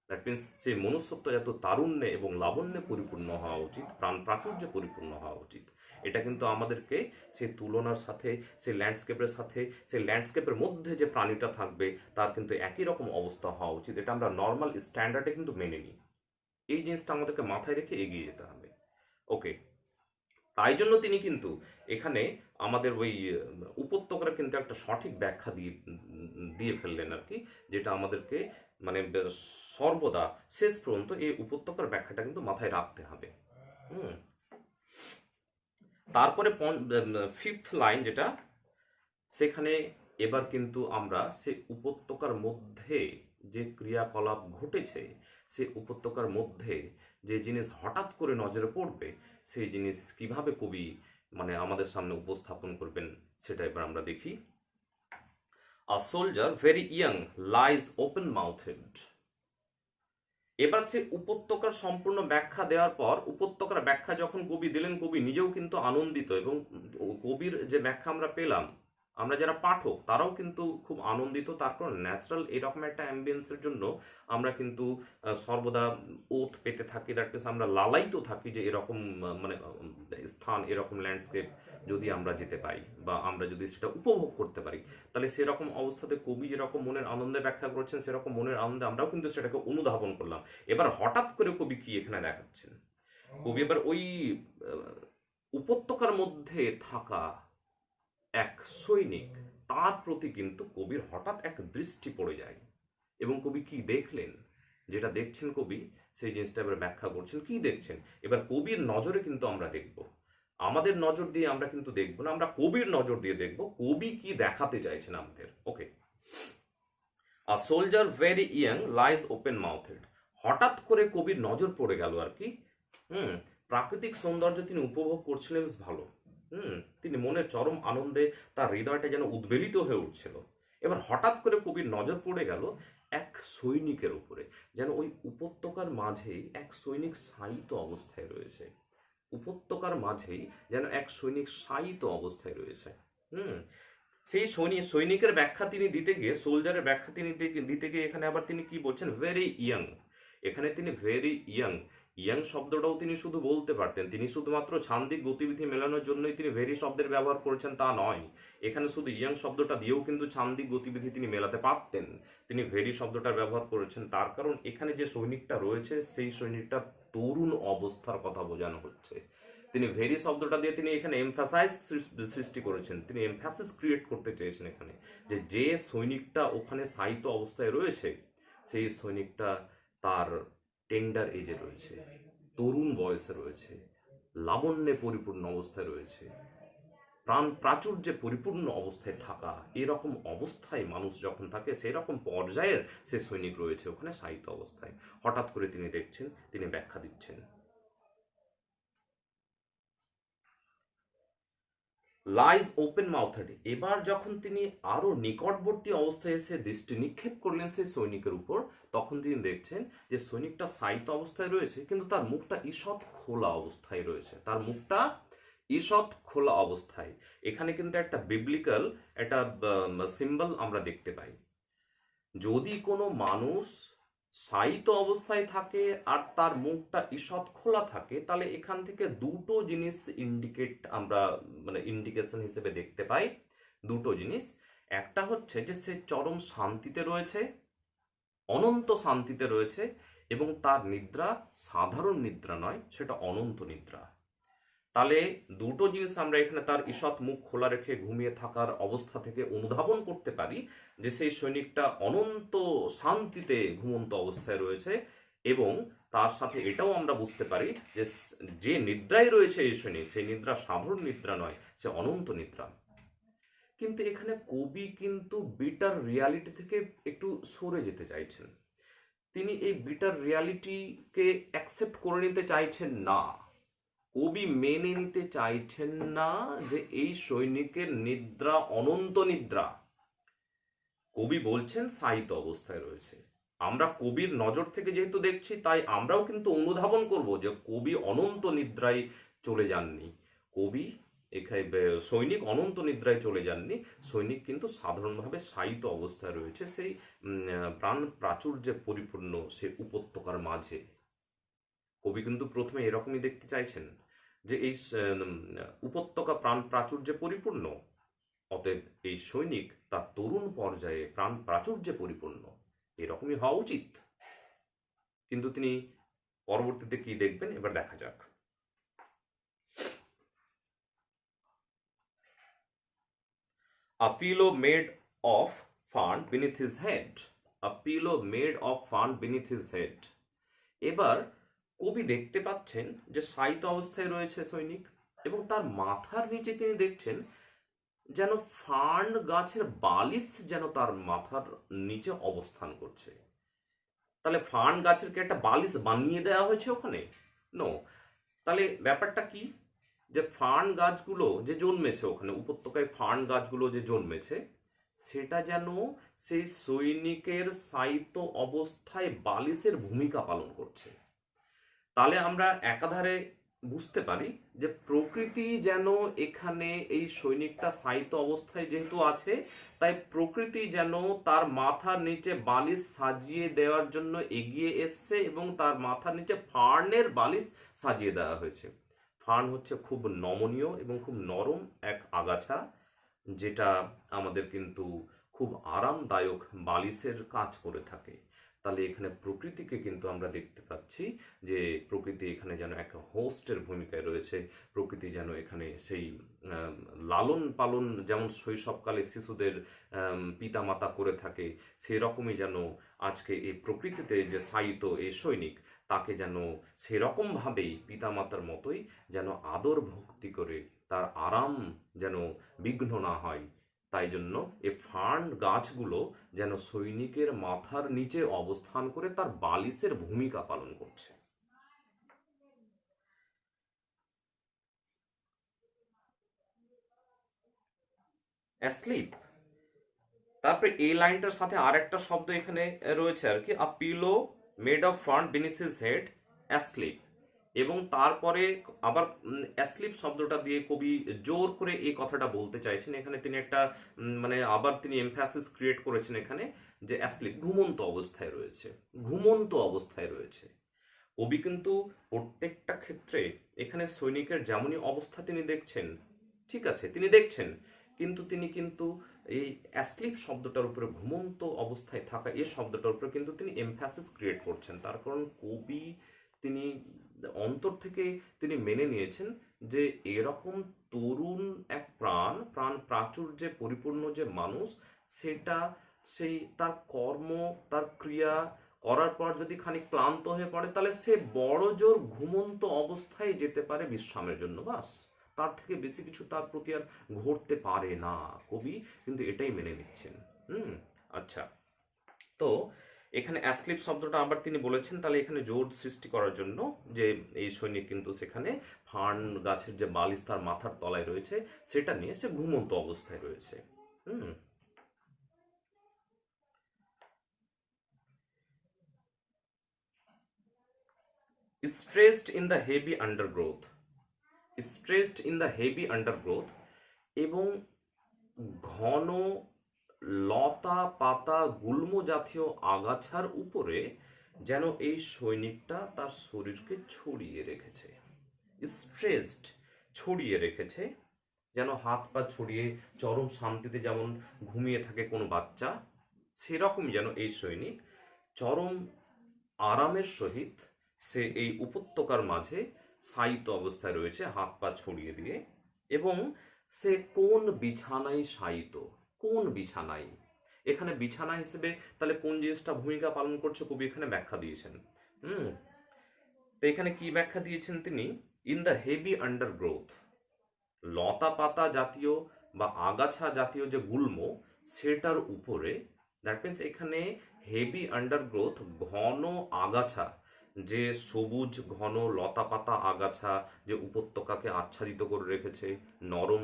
দ্যাট মিনস সেই মনুষ্যত্ব এত তারুণ্যে এবং লাবণ্যে পরিপূর্ণ হওয়া উচিত, প্রাণ প্রাচুর্যে পরিপূর্ণ হওয়া উচিত। এটা কিন্তু আমাদেরকে সেই তুলনার সাথে, সেই ল্যান্ডস্কেপের সাথে, সেই ল্যান্ডস্কেপের মধ্যে যে প্রাণীটা থাকবে তার কিন্তু একই রকম অবস্থা হওয়া উচিত, এটা আমরা নর্মাল স্ট্যান্ডার্ডে কিন্তু মেনে নিই। এই জিনিসটা আমাদেরকে মাথায় রেখে এগিয়ে যেতে হবে। ওকে, তাই জন্য তিনি কিন্তু এখানে আমাদের ওই উপত্যকার কিন্তু একটা সঠিক ব্যাখ্যা দিয়ে দিয়ে ফেললেন আর কি, যেটা আমাদেরকে মানে সর্বদা শেষ পর্যন্ত এই উপত্যকার ব্যাখ্যাটা কিন্তু মাথায় রাখতে হবে। হুম। তারপরে ফিফথ লাইন যেটা, সেখানে এবার কিন্তু আমরা সে উপত্যকার মধ্যে যে ক্রিয়াকলাপ ঘটেছে, সে উপত্যকার মধ্যে যে জিনিস হঠাৎ করে নজরে পড়বে, সেই জিনিস কিভাবে কবি মানে আমাদের সামনে উপস্থাপন করবেন সেটা এবার আমরা দেখি। A soldier very young lies open mouthed. এবার সে উপত্যকার সম্পূর্ণ ব্যাখ্যা দেওয়ার পর, উপত্যকার ব্যাখ্যা যখন কবি দিলেন, কবি নিজেও কিন্তু আনন্দিত, এবং কবির যে ব্যাখ্যা আমরা পেলাম, আমরা যারা পাঠক তারাও কিন্তু খুব আনন্দিত। তারপর ন্যাচারাল এরকম একটা অ্যাম্বিয়েন্সের জন্য আমরা কিন্তু সর্বদা ওত পেতে থাকি, দ্যাট মিনস আমরা লালায়িত থাকি যে এরকম মানে স্থান, এরকম ল্যান্ডস্কেপ যদি আমরা যেতে পাই বা আমরা যদি সেটা উপভোগ করতে পারি, তাহলে সেরকম অবস্থাতে কবি যেরকম মনের আনন্দে ব্যাখ্যা করছেন, সেরকম মনের আনন্দে আমরাও কিন্তু সেটাকে অনুধাবন করলাম। এবার হঠাৎ করে কবি কি এখানে দেখাচ্ছেন, কবি এবার ওই উপত্যকার মধ্যে থাকা এক সৈনিক, তার প্রতি কিন্তু কবির হঠাৎ এক দৃষ্টি পড়ে যায়, এবং কবি কি দেখলেন, যেটা দেখছেন কবি সেই জিনিসটা এবার ব্যাখ্যা করছেন। কি দেখছেন, এবার কবির নজরে কিন্তু আমরা দেখব, আমাদের নজর দিয়ে আমরা কিন্তু দেখবো না, আমরা কবির নজর দিয়ে দেখব কবি কি দেখাতে চাইছেন আমাদের। Okay, a soldier very young lies open mouthed. হঠাৎ করে কবির নজর পড়ে গেল আর কি। প্রাকৃতিক সৌন্দর্য তিনি উপভোগ করছিলেন বেশ ভালো। তিনি মনের চরম আনন্দে তার হৃদয়টা যেন উদ্বেলিত হয়ে উঠছিল। এবার হঠাৎ করে কবির নজর পড়ে গেল এক সৈনিকের উপরে, যেন ওই উপত্যকার মাঝেই এক সৈনিক শায়িত অবস্থায় রয়েছে, উপত্যকার মাঝেই যেন এক সৈনিক শায়িত অবস্থায় রয়েছে। হুম সেই সৈনিকের ব্যাখ্যা তিনি দিতে গিয়ে, সোলজারের ব্যাখ্যা তিনি দিতে গিয়ে এখানে আবার তিনি কি বলছেন, ভেরি ইয়াং। এখানে তিনি ভেরি ইয়াং, ইয়াং শব্দটাও তিনি শুধু বলতে পারতেন, তিনি শুধুমাত্র ছান্দিক গতিবিধি মেলানোর জন্যই তিনি ভেরি শব্দের ব্যবহার করেছেন তা নয়, এখানে শুধু ইয়াং শব্দটা দিয়েও কিন্তু ছান্দিক গতিবিধি তিনি মেলাতে পারতেন। তিনি ভেরি শব্দটার ব্যবহার করেছেন তার কারণ এখানে যে সৈনিকটা রয়েছে সেই সৈনিকটা তরুণ অবস্থার কথা বোঝানো হচ্ছে। তিনি ভেরি শব্দটা দিয়ে তিনি এখানে এমফাসাইজ সৃষ্টি করেছেন, তিনি এমফাসিস ক্রিয়েট করতে চেয়েছেন এখানে, যে যে সৈনিকটা ওখানে শায়িত অবস্থায় রয়েছে সেই সৈনিকটা তার টেন্ডার এজে রয়েছে, তরুণ বয়সে রয়েছে, লাবণ্যে পরিপূর্ণ অবস্থায় রয়েছে, প্রাণ প্রাচুর্যে পরিপূর্ণ অবস্থায় থাকা, এরকম অবস্থায় মানুষ যখন থাকে সেরকম পর্যায়ের সে সৈনিক রয়েছে ওখানে শায়িত অবস্থায়। হঠাৎ করে তিনি দেখছেন, তিনি ব্যাখ্যা দিচ্ছেন, লাইজ ওপেন মাউথেড। এবার যখন তিনি আরো নিকটবর্তী অবস্থায় এসে দৃষ্টি নিক্ষেপ করলেন সেই সৈনিকের উপর, তখন তিনি দেখছেন যে সৈনিকটা শায়িত অবস্থায় রয়েছে, কিন্তু তার মুখটা ঈষৎ খোলা অবস্থায় রয়েছে, তার মুখটা ঈষৎ খোলা অবস্থায়। এখানে কিন্তু একটা বিবলিক্যাল একটা সিম্বল আমরা দেখতে পাই। যদি কোনো মানুষ শায়িত অবস্থায় থাকে আর তার মুখটা ঈষৎ খোলা থাকে, তাহলে এখান থেকে দুটো জিনিস আমরা মানে ইন্ডিকেশন হিসেবে দেখতে পাই। দুটো জিনিস, একটা হচ্ছে যে সে চরম শান্তিতে রয়েছে, অনন্ত শান্তিতে রয়েছে, এবং তার নিদ্রা সাধারণ নিদ্রা নয়, সেটা অনন্ত নিদ্রা। তাহলে দুটো জিনিস আমরা এখানে তার ঈষৎ মুখ খোলা রেখে ঘুমিয়ে থাকার অবস্থা থেকে অনুধাবন করতে পারি, যে সেই সৈনিকটা অনন্ত শান্তিতে ঘুমন্ত অবস্থায় রয়েছে, এবং তার সাথে এটাও আমরা বুঝতে পারি যে যে নিদ্রায় রয়েছে এই সৈনিক, সেই নিদ্রা সাধারণ নিদ্রা নয়, সে অনন্ত নিদ্রা। কিন্তু এখানে কবি কিন্তু বিটার রিয়ালিটি থেকে একটু সরে যেতে চাইছেন, তিনি এই বিটার রিয়ালিটিকে অ্যাকসেপ্ট করে নিতে চাইছেন না, কবি মেনে নিতে চাইছেন না যে এই সৈনিকের নিদ্রা অনন্ত নিদ্রা। কবি বলছেন শায়িত অবস্থায় রয়েছে, আমরা কবির নজর থেকে যেহেতু দেখছি, তাই আমরাও কিন্তু অনুধাবন করব যে কবি অনন্ত নিদ্রায় চলে যাননি, কবি এখানে সৈনিক অনন্ত নিদ্রায় চলে যাননি, সৈনিক কিন্তু সাধারণভাবে শায়িত অবস্থায় রয়েছে সেই প্রাণ প্রাচুর্যে পরিপূর্ণ সে উপত্যকার মাঝে। কবি কিন্তু প্রথমে এরকমই দেখতে চাইছেন যে এই উপত্যকা প্রাণ প্রাচুর্যে পরিপূর্ণ, অতএব এই সৈনিক তার তরুণ পর্যায়ে প্রাণ প্রাচুর্যে পরিপূর্ণ, এরকমই হওয়া উচিত। কিন্তু তিনি পরবর্তীতে কি দেখবেন এবার দেখা যাক। A pillow made of fern beneath his head. A pillow made of fern beneath his head. এবার কবি দেখতে পাচ্ছেন যে শায়িত অবস্থায় রয়েছে সৈনিক, এবং তার মাথার নিচে তিনি দেখছেন যেন ফার্ন গাছের বালিশ যেন তার মাথার নিচে অবস্থান করছে। তাহলে ফার্ন গাছের কি একটা বালিশ বানিয়ে দেওয়া হয়েছে ওখানে? নো। তাহলে ব্যাপারটা কি, যে ফার্ন গাছগুলো যে জন্মেছে ওখানে উপত্যকায়, ফার্ন গাছগুলো যে জন্মেছে সেটা যেন সেই সৈনিকের শায়িত অবস্থায় বালিশের ভূমিকা পালন করছে। তাহলে আমরা একাধারে বুঝতে পারি যে প্রকৃতি যেন এখানে এই সৈনিকটা শায়িত অবস্থায় যেহেতু আছে, তাই প্রকৃতি যেন তার মাথার নিচে বালিশ সাজিয়ে দেওয়ার জন্য এগিয়ে এসছে, এবং তার মাথার নিচে ফার্নের বালিশ সাজিয়ে দেওয়া হয়েছে। ফার্ন হচ্ছে খুব নমনীয় এবং খুব নরম এক আগাছা, যেটা আমাদের কিন্তু খুব আরামদায়ক বালিশের কাজ করে থাকে। তাহলে এখানে প্রকৃতিকে কিন্তু আমরা দেখতে পাচ্ছি যে প্রকৃতি এখানে যেন এক হোস্টের ভূমিকায় রয়েছে। প্রকৃতি যেন এখানে সেই লালন পালন যেমন শৈশবকালে শিশুদের পিতামাতা করে থাকে, সেরকমই যেন আজকে এই প্রকৃতিতে যে শায়িত এই সৈনিক, তাকে যেন সেরকমভাবেই পিতামাতার মতোই যেন আদর ভক্তি করে তার আরাম যেন বিঘ্ন না হয়। তাই জন্য এই ফার্ন গাছগুলো যেন সৈনিকের মাথার নিচে অবস্থান করে তার বালিশের ভূমিকা পালন করছে। অ্যাসলিপ। তারপরে এই লাইনটার সাথে আর একটা শব্দ এখানে রয়েছে আর কি, a pillow made of fern beneath his head asleep. এবং তারপরে আবার অ্যাসলিপ শব্দটা দিয়ে কবি জোর করে এই কথাটা বলতে চাইছেন। এখানে তিনি একটা মানে আবার তিনি এমফ্যাসিস ক্রিয়েট করেছেন এখানে, যে অ্যাসলিপ ঘুমন্ত অবস্থায় রয়েছে, ঘুমন্ত অবস্থায় রয়েছে। কবি কিন্তু প্রত্যেকটা ক্ষেত্রে এখানে সৈনিকের যেমনই অবস্থা তিনি দেখছেন, ঠিক আছে তিনি দেখছেন, কিন্তু তিনি কিন্তু এই অ্যাসলিপ শব্দটার উপরে, ঘুমন্ত অবস্থায় থাকা এই শব্দটার উপরে কিন্তু তিনি এমফ্যাসিস ক্রিয়েট করছেন। তার কারণ কবি তিনি অন্তর থেকে তিনি মেনে নিয়েছেন যে এরকম তরুণ এক প্রাণ প্রাণ প্রাচুর্যে পরিপূর্ণ যে মানুষ, সেটা সেই তার কর্ম তার ক্রিয়া করার পর যদি খানিক ক্লান্ত হয়ে পড়ে, তাহলে সে বড় জোর ঘুমন্ত অবস্থায় যেতে পারে বিশ্রামের জন্য, বাস তার থেকে বেশি কিছু তার প্রতি আর ঘটতে পারে না। কবি কিন্তু এটাই মেনে নিচ্ছেন। আচ্ছা, তো এখানে অ্যাসলিপ শব্দটা আবার তিনি বলেছেন, তাহলে এখানে জোর সৃষ্টি করার জন্য যে এই সৈনিক কিন্তু সেখানে ফার্ন গাছের যে বালিশ তার মাথার তলায় রয়েছে সেটা নিয়ে সে ঘুমন্ত অবস্থায় রয়েছে। Stressed in the heavy undergrowth, stressed in the heavy undergrowth, এবং ঘন লতা পাতা গুল্ম জাতীয় আগাছার উপরে যেন এই সৈনিকটা তার শরীরকে ছড়িয়ে রেখেছে। স্ট্রেসড, ছড়িয়ে রেখেছে, যেন হাত পা ছড়িয়ে চরম শান্তিতে যেমন ঘুমিয়ে থাকে কোনো বাচ্চা, সেরকমই যেন এই সৈনিক চরম আরামের সহিত সে এই উপত্যকার মাঝে শায়িত অবস্থায় রয়েছে, হাত পা ছড়িয়ে দিয়ে। এবং সে কোন বিছানায় শায়িত, কোন বিছানায়, এখানে বিছানা হিসেবে তাহলে কোন জিনিসটা ভূমিকা পালন করছে কবি এখানে ব্যাখ্যা দিয়েছেন। তো এখানে কি ব্যাখ্যা দিয়েছেন তিনি, ইন দ্য হেভি আন্ডারগ্রোথ, লতা পাতা জাতীয় বা আগাছা জাতীয় যে গুল্ম সেটার উপরে, দ্যাট মিনস এখানে হেভি আন্ডারগ্রোথ ঘন আগাছা, যে সবুজ ঘন লতা পাতা আগাছা যে উপত্যকাকে আচ্ছাদিত করে রেখেছে, নরম,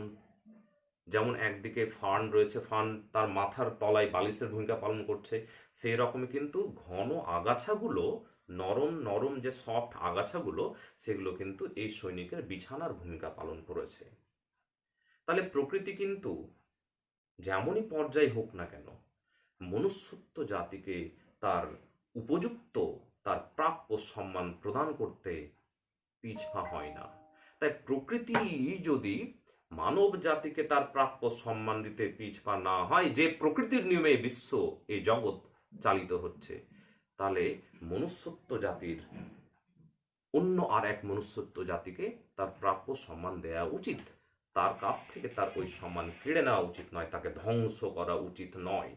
যেমন একদিকে ফার্ন রয়েছে, ফার্ন তার মাথার তলায় বালিশের ভূমিকা পালন করছে, সেই রকমই কিন্তু ঘন আগাছাগুলো, নরম নরম যে সফট আগাছাগুলো, সেগুলো কিন্তু এই সৈনিকের বিছানার ভূমিকা পালন করেছে। তাহলে প্রকৃতি কিন্তু যেমনই পর্যায়ে হোক না কেন মনুষ্যত্ব জাতিকে তার উপযুক্ত, তার প্রাপ্য সম্মান প্রদান করতে পিছপা হয় না। তাই প্রকৃতি যদি মানব জাতিকে তার প্রাপ্য সম্মান দিতে পিছপা না হয়, যে প্রকৃতির নিয়মে বিশ্ব, এই জগৎ চালিত হচ্ছে, তাহলে মনুষ্যত্ব জাতির অন্য আর এক মনুষ্যত্ব জাতিকে তার প্রাপ্য সম্মান দেওয়া উচিত। তার কাছ থেকে তার ওই সম্মান কেড়ে নেওয়া উচিত নয়, তাকে ধ্বংস করা উচিত নয়।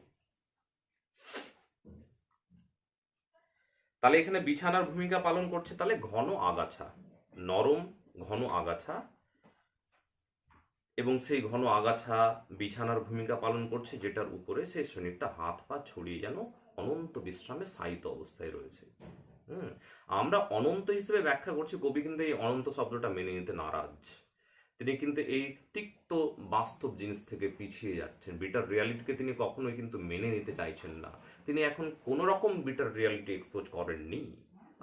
তাহলে এখানে বিছানার ভূমিকা পালন করছে তাহলে ঘন আগাছা, নরম ঘন আগাছা, এবং সেই ঘন আগাছা বিছানার ভূমিকা পালন করছে, যেটার উপরে সেই শরীরটা হাত পা ছড়িয়ে যেন অনন্ত বিশ্রামে শায়িত অবস্থায় রয়েছে। আমরা অনন্ত হিসেবে ব্যাখ্যা করছি, কবি কিন্তু এই অনন্ত শব্দটা মেনে নিতে নারাজ। তিনি কিন্তু এই তিক্ত বাস্তব জিনিস থেকে পিছিয়ে যাচ্ছেন। বিটার রিয়ালিটিকে তিনি কখনোই কিন্তু মেনে নিতে চাইছেন না। তিনি এখন কোনো রকম বিটার রিয়ালিটি এক্সপোজ করেননি।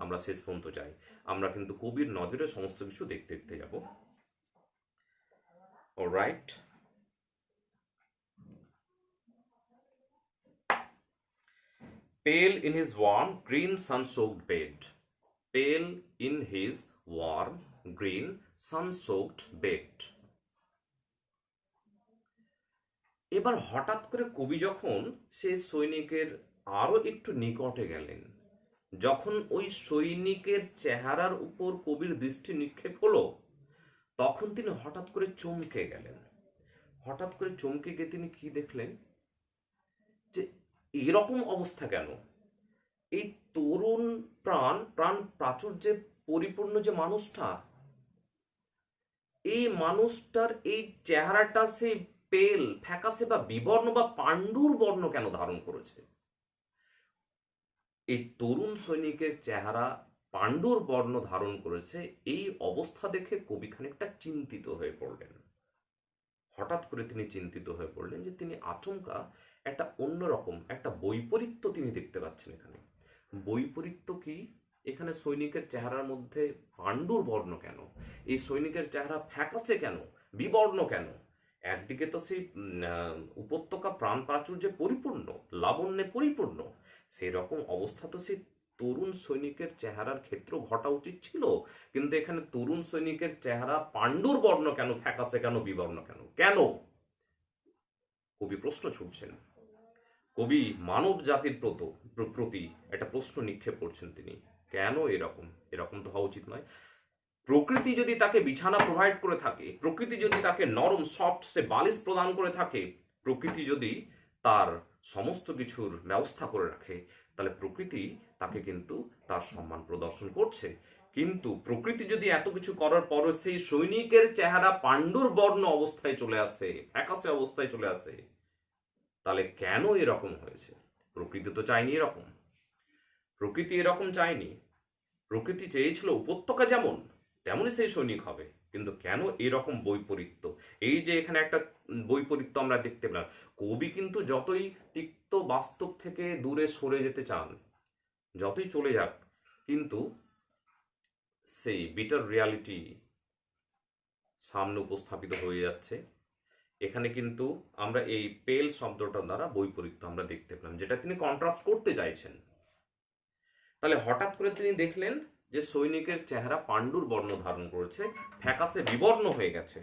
আমরা শেষ পর্যন্ত যাই, আমরা কিন্তু কবির নজরে সমস্ত কিছু দেখতে দেখতে যাব। Alright, pale in his warm green sun-soaked bed, pale in his warm green sun-soaked bed। এবার হঠাৎ করে কবি যখন সে সৈনিকের আরো একটু নিকটে গেলেন, যখন ওই সৈনিকের চেহারার উপর কবির দৃষ্টি নিক্ষেপ হলো, তখন তিনি হঠাৎ করে চমকে গেলেন। হঠাৎ করে চমকে গিয়ে তিনি কি দেখলেন, যে এরকম অবস্থা কেন? এই তরুণ প্রাণ প্রাচুর্যে পরিপূর্ণ যে মানুষটা, এই মানুষটার এই চেহারাটা সেই পেল, ফ্যাকাশে বা বিবর্ণ বা পাণ্ডুর বর্ণ কেন ধারণ করেছে? এই তরুণ সৈনিকের চেহারা পাণ্ডুর বর্ণ ধারণ করেছে, এই অবস্থা দেখে কবি খানিকটা চিন্তিত হয়ে পড়লেন। হঠাৎ করে তিনি চিন্তিত হয়ে পড়লেন যে তিনি আচমকা একটা অন্যরকম একটা বৈপরীত্য তিনি দেখতে পাচ্ছেন এখানে। বৈপরীত্য কি? এখানে সৈনিকের চেহারার মধ্যে পাণ্ডুর বর্ণ কেন? এই সৈনিকের চেহারা ফ্যাকাশে কেন, বিবর্ণ কেন? একদিকে তো সেই উপত্যকা প্রাণ প্রাচুর্যে পরিপূর্ণ, লাবণ্যে পরিপূর্ণ, সেই রকম অবস্থা তো সেই তরুণ সৈনিকের চেহারার ক্ষেত্রেও ঘটা উচিত ছিল। কিন্তু এখানে তরুণ সৈনিকের চেহারা পাণ্ডুর বর্ণ কেন, ফ্যাকাশে কেন, বিবর্ণ কেন? কেন? কবি প্রশ্ন ছুটছেন। কবি মানব জাতির প্রতি একটা প্রশ্ন নিক্ষেপ করছেন। তিনি কেন এরকম? এরকম তো হওয়া উচিত নয়। প্রকৃতি যদি তাকে বিছানা প্রোভাইড করে থাকে, প্রকৃতি যদি তাকে নরম সফট সে বালিশ প্রদান করে থাকে, প্রকৃতি যদি তার সমস্ত কিছুর ব্যবস্থা করে রাখে, তাহলে প্রকৃতি তাকে কিন্তু তার সম্মান প্রদর্শন করছে। কিন্তু প্রকৃতি যদি এত কিছু করার পরও সেই সৈনিকের চেহারা পাণ্ডুর বর্ণ অবস্থায় চলে আসে, ফ্যাকাশে অবস্থায় চলে আসে, তাহলে কেন এরকম হয়েছে? প্রকৃতি তো চায়নি এরকম। প্রকৃতি এরকম চায়নি। প্রকৃতি চেয়েছিল উপত্যকা যেমন তেমনই সেই সৈনিক হবে। কিন্তু কেন এরকম বৈপরীত্য? এই যে এখানে একটা বৈপরীত্য আমরা দেখতে পেলাম। কবি কিন্তু যতই তিক্ত বাস্তব থেকে দূরে সরে যেতে চান, যতই চলে যাক, কিন্তু সেই বিটার রিয়ালিটি সামনে উপস্থাপিত হয়ে যাচ্ছে। এখানে কিন্তু আমরা এই পেল শব্দটার দ্বারা বৈপরীত্য আমরা দেখতে পেলাম, যেটা তিনি কন্ট্রাস্ট করতে চাইছেন। তাহলে হঠাৎ করে তিনি দেখলেন যে সৈনিকের চেহারা পাণ্ডুর বর্ণ ধারণ করেছে, ফ্যাকাশে বিবর্ণ হয়ে গেছে।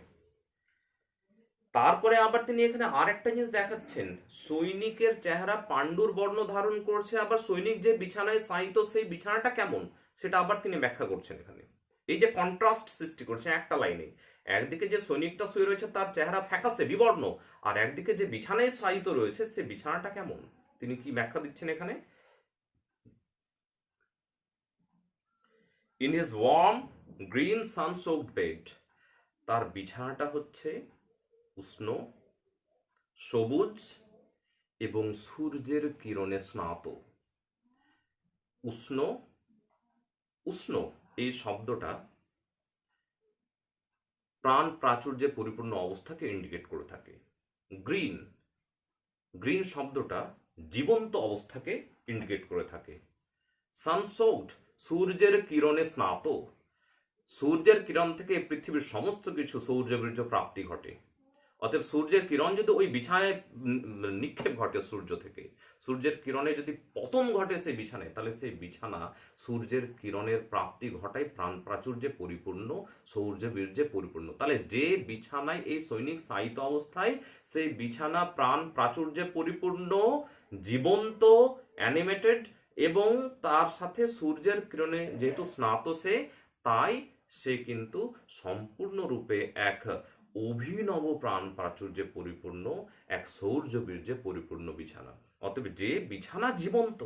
তারপরে আবার তিনি এখানে আরেকটা জিনিস দেখাচ্ছেন, সৈনিকের চেহারা পাণ্ডুর বর্ণ ধারণ করছে, আবার সৈনিক যে বিছানায় শায়িত সেই বিছানাটা কেমন সেটা আবার তিনি ব্যাখ্যা করছেন এখানে। এই যে কন্ট্রাস্ট সৃষ্টি করছেন একটা লাইনে, একদিকে যে সৈনিকটা শুয়ে রয়েছে তার চেহারা ফ্যাকাশে বিবর্ণ, আর একদিকে যে বিছানায় শায়িত রয়েছে সে বিছানাটা কেমন, তিনি কি ব্যাখ্যা দিচ্ছেন এখানে? In his warm green sun soaked bed, তার বিছানাটা হচ্ছে উষ্ণ, সবুজ এবং সূর্যের কিরণে স্নাত। উষ্ণ, উষ্ণ এই শব্দটা প্রাণ প্রাচুর্যে পরিপূর্ণ অবস্থাকে ইন্ডিকেট করে থাকে। গ্রিন, গ্রিন শব্দটা জীবন্ত অবস্থাকে ইন্ডিকেট করে থাকে। সানসোকড, সূর্যের কিরণে স্নাত, সূর্যের কিরণ থেকে পৃথিবীর সমস্ত কিছু সৌর্যবীর্য প্রাপ্তি ঘটে। অতএব সূর্যের কিরণ যদি ওই বিছানায় নিক্ষেপ ঘটে সূর্য থেকে, সূর্যের কিরণে যদি পতন ঘটে সেই বিছানায়, তাহলে সেই বিছানা সূর্যের কিরণের প্রাপ্তি ঘটায় প্রাণ প্রাচুর্যে পরিপূর্ণ, সৌর্য বীর্যে পরিপূর্ণ। তাহলে যে বিছানায় এই সৈনিক শায়িত অবস্থায়, সেই বিছানা প্রাণ প্রাচুর্যে পরিপূর্ণ, জীবন্ত, অ্যানিমেটেড, এবং তার সাথে সূর্যের কিরণে যেহেতু স্নাত সে, তাই সে কিন্তু সম্পূর্ণরূপে এক অভিনব প্রাণ প্রাচুর্যে পরিপূর্ণ, এক সৌর্য বীর্যে পরিপূর্ণ বিছানা। অতএব যে বিছানা জীবন্ত,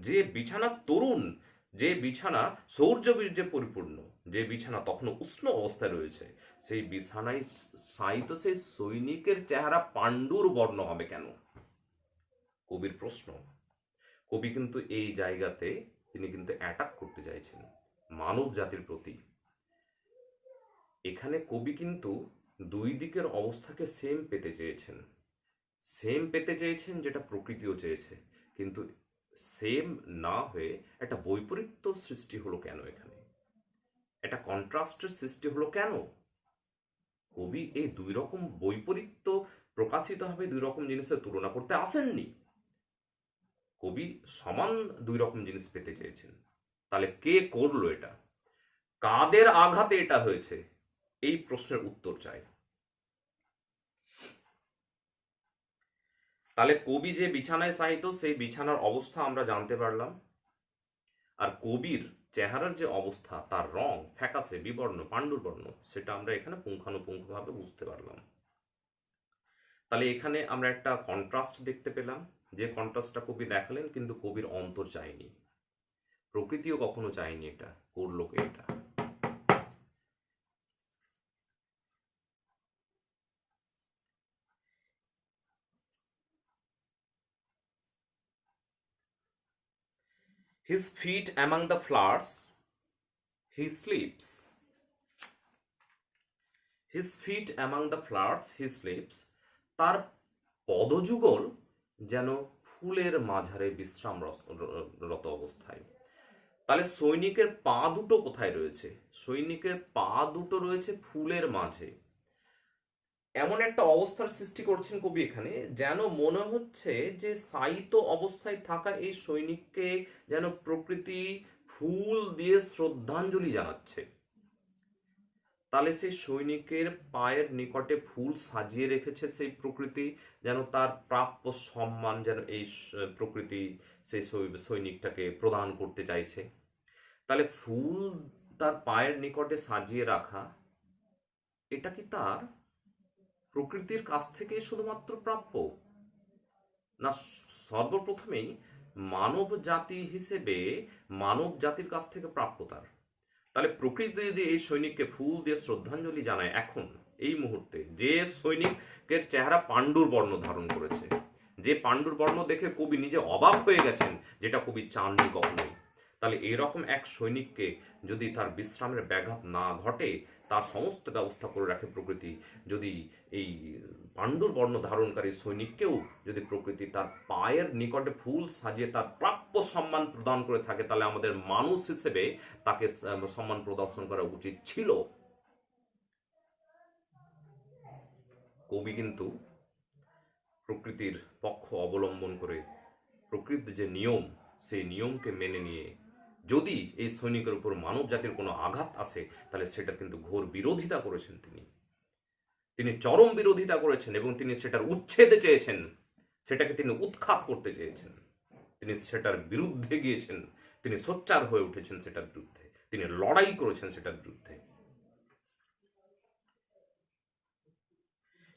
যে বিছানা তরুণ, যে বিছানা সৌর্য বীর্যে পরিপূর্ণ, যে বিছানা তখনও উষ্ণ অবস্থায় রয়েছে, সেই বিছানায় শায়িত সেই সৈনিকের চেহারা পাণ্ডুর বর্ণ হবে কেন? কবির প্রশ্ন। কবি কিন্তু এই জায়গাতে তিনি কিন্তু অ্যাটাক করতে চাইছেন মানব জাতির প্রতি। এখানে কবি কিন্তু দুই দিকের অবস্থাকে সেম পেতে চেয়েছেন, সেম পেতে চেয়েছেন যেটা প্রকৃতিও চেয়েছে, কিন্তু সেম না হয়ে একটা বৈপরীত্য সৃষ্টি হলো কেন? এখানে একটা কন্ট্রাস্টের সৃষ্টি হলো কেন? কবি এই দুই রকম বৈপরীত্য প্রকাশিত হবে দুই রকম জিনিসের তুলনা করতে আসেননি। কবি সমান দুই রকম জিনিস পেতে চেয়েছেন। তাহলে কে করলো এটা? কাদের আঘাতে এটা হয়েছে? এই প্রশ্নের উত্তর চাই। তাহলে কবি যে বিছানায় শায়িত, সেই বিছানার অবস্থা আমরা জানতে পারলাম। আর কবির চেহারার যে অবস্থা, তার রং ফ্যাকাসে, বিবর্ণ, পাণ্ডুর বর্ণ, সেটা আমরা এখানে পুঙ্খানুপুঙ্খভাবে বুঝতে পারলাম। তাহলে এখানে আমরা একটা কন্ট্রাস্ট দেখতে পেলাম। যে কন্ট্রাস্টটা কবি দেখালেন, কিন্তু কবির অন্তর চায়নি, প্রকৃতিও কখনো চায়নি এটা, করলো কে এটা? His feet among the flowers, he sleeps. His feet among the flowers, he sleeps. তার পদযুগল যেন ফুলের মাঝারে বিশ্রামরত অবস্থায়। তাহলে সৈনিকের পা দুটো কোথায় রয়েছে? সৈনিকের পা দুটো রয়েছে ফুলের মাঝে। এমন একটা অবস্থার সৃষ্টি করছেন কবি এখানে, যেন মনে হচ্ছে যে শায়িত অবস্থায় থাকা এই সৈনিককে যেন প্রকৃতি ফুল দিয়ে শ্রদ্ধাঞ্জলি জানাচ্ছে। তাহলে সেই সৈনিকের পায়ের নিকটে ফুল সাজিয়ে রেখেছে সেই প্রকৃতি, যেন তার প্রাপ্য সম্মান যেন এই প্রকৃতি সেই সৈনিকটাকে প্রদান করতে চাইছে। তাহলে ফুল তার পায়ের নিকটে সাজিয়ে রাখা, এটা কি তার প্রকৃতির কাছ থেকে শুধুমাত্র প্রাপ্য, না সর্বপ্রথমেই মানব জাতি হিসেবে মানব জাতির কাছ থেকে প্রাপ্য তার? তাহলে প্রকৃতি যদি এই সৈনিককে ফুল দিয়ে শ্রদ্ধাঞ্জলি জানায় এখন এই মুহূর্তে, যে সৈনিকের চেহারা পাণ্ডুর বর্ণ ধারণ করেছে, যে পাণ্ডুর বর্ণ দেখে কবি নিজে অবাক হয়ে গেছেন, যেটা কবি চাননি কখনোই, তাহলে এরকম এক সৈনিককে যদি তার বিশ্রামের ব্যাঘাত না ঘটে, তার সমস্ত ব্যবস্থা করে রাখে প্রকৃতি, যদি এই পাণ্ডুর বর্ণ ধারণকারী সৈনিককেও যদি প্রকৃতি তার পায়ের নিকটে ফুল সাজিয়ে তার প্রাপ্য সম্মান প্রদান করে থাকে, তাহলে আমাদের মানুষ হিসেবে তাকে সম্মান প্রদর্শন করা উচিত ছিল। কবি কিন্তু প্রকৃতির পক্ষ অবলম্বন করে, প্রকৃতির যে নিয়ম, সেই নিয়মকে মেনে নিয়ে যদি এই সৈনিকের উপর মানব জাতির কোনো আঘাত আসে, তাহলে সেটা কিন্তু ঘোর বিরোধিতা করেছেন তিনি চরম বিরোধিতা করেছেন, এবং তিনি সেটার উচ্ছেদে চেয়েছেন, সেটাকে তিনি উৎখাত করতে চেয়েছেন, তিনি সেটার বিরুদ্ধে গিয়েছেন, তিনি সোচ্চার হয়ে উঠেছেন সেটার বিরুদ্ধে, তিনি লড়াই করেছেন সেটার বিরুদ্ধে।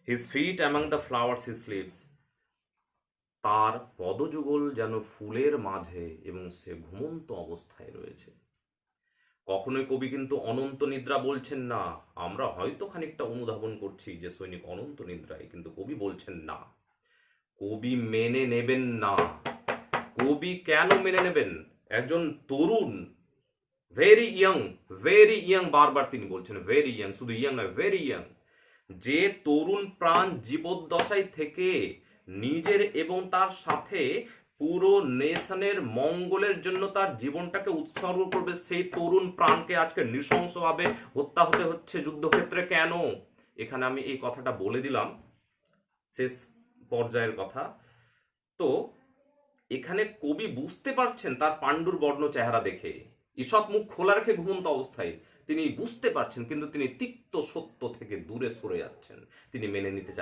His feet among the flowers he sleeps. তার পদযুগল যেন ফুলের মাঝে, এবং সে ঘুমন্ত অবস্থায় রয়েছে। কখনোই কবি কিন্তু অনন্ত নিদ্রা বলছেন না। আমরা হয়তো খানিকটা অনুধাবন করছি যে সৈনিক অনন্ত নিদ্রায়, কিন্তু কবি বলছেন না। কবি মেনে নেবেন না। কবি কেন মেনে নেবেন? একজন তরুণ, ভেরি ইয়াং, বারবার তিনি বলছেন ভেরি ইয়াং, শুধু ইয়াং নয়, ভেরি ইয়াং, যে তরুণ প্রাণ জীবদ্দশায় থেকে নিজের এবং তার সাথে পুরো নেশনের মঙ্গলের জন্য তার জীবনটাকে উৎসর্গ করবে, সেই তরুণ প্রাণকে আজকে নৃশংসভাবে হত্যা হতে হচ্ছে যুদ্ধক্ষেত্রে। কেন? এখানে আমি এই কথাটা বলে দিলাম শেষ পর্যায়ের কথা। তো এখানে কবি বুঝতে পারছেন তার পাণ্ডুর বর্ণ চেহারা দেখে, ঈষৎ মুখ খোলা রেখে ঘুমন্ত অবস্থায় তিনি বুঝতে পারছেন, কিন্তু তিনি তিক্ত সত্য থেকে দূরে সরে যাচ্ছেন। তিনি মেনে নিতে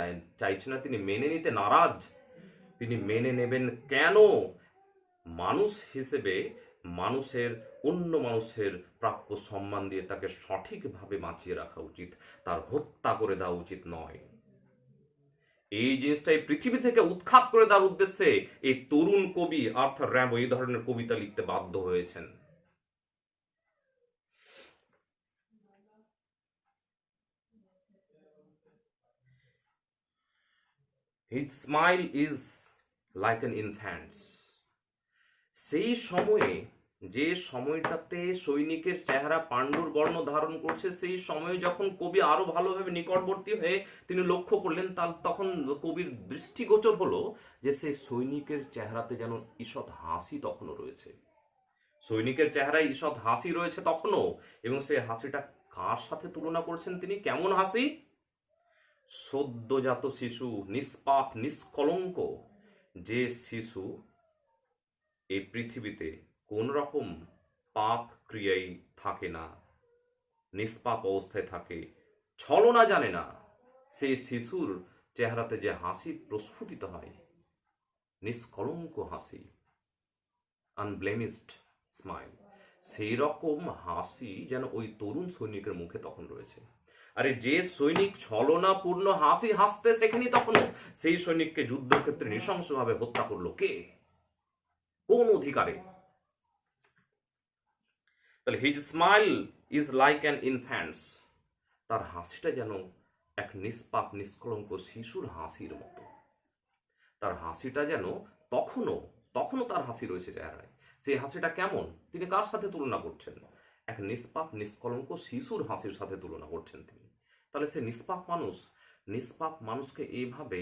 চাইছেন না, তিনি মেনে নিতে নারাজ। তিনি মেনে নেবেন কেন? মানুষ হিসেবে মানুষের, অন্য মানুষের প্রাপ্য সম্মান দিয়ে তাকে সঠিকভাবে বাঁচিয়ে রাখা উচিত, তার হত্যা করে দেওয়া উচিত নয়। এই জিনিসটা এই পৃথিবী থেকে উৎখাত করে দেওয়ার উদ্দেশ্যে এই তরুণ কবি আর্থার র্যাম্বো এই ধরনের কবিতা লিখতে বাধ্য হয়েছেন। His smile is like an infant's. সেই সময়ে, যে সময়টাতে সৈনিকের চেহারা পাণ্ডুর বর্ণ ধারণ করছে, সেই সময়ে যখন কবি আরো ভালোভাবে নিকটবর্তী হয়ে তিনি লক্ষ্য করলেন, তখন কবির দৃষ্টিগোচর হলো যে সেই সৈনিকের চেহারাতে যেন ঈষৎ হাসি তখনও রয়েছে। সৈনিকের চেহারায় ঈষৎ হাসি রয়েছে তখনও, এবং সেই হাসিটা কার সাথে তুলনা করছেন তিনি? কেমন হাসি? সদ্যজাত শিশু, নিষ্পাপ নিষ্কলঙ্ক যে শিশু এই পৃথিবীতে কোন রকম পাপ ক্রিয়াই থাকে না, নিষ্পাপ অবস্থায় থাকে, ছলনা জানে না, সেই শিশুর চেহারাতে যে হাসি প্রস্ফুটিত হয়, নিষ্কলঙ্ক হাসি, আনব্লেমিশড স্মাইল, সেই রকম হাসি যেন ওই তরুণ সৈনিকের মুখে তখন রয়েছে। আরে যে সৈনিক ছলনাপূর্ণ হাসি হাসতে শেখেনি তখনও, সেই সৈনিককে যুদ্ধক্ষেত্রে নৃশংসভাবে হত্যা করলো কে? কোন অধিকারে? তাহলে his smile is like an infants, তার হাসিটা যেন এক নিষ্পাপ নিষ্কলঙ্ক শিশুর হাসির মতো। তার হাসিটা যেন তখনও তখনও তার হাসি রয়েছে চেহারায়। সেই হাসিটা কেমন? তিনি কার সাথে তুলনা করছেন? এক নিষ্পাপ নিষ্কলঙ্ক শিশুর হাসির সাথে তুলনা করছেন তিনি। তাহলে সে নিষ্পাপ মানুষকে এইভাবে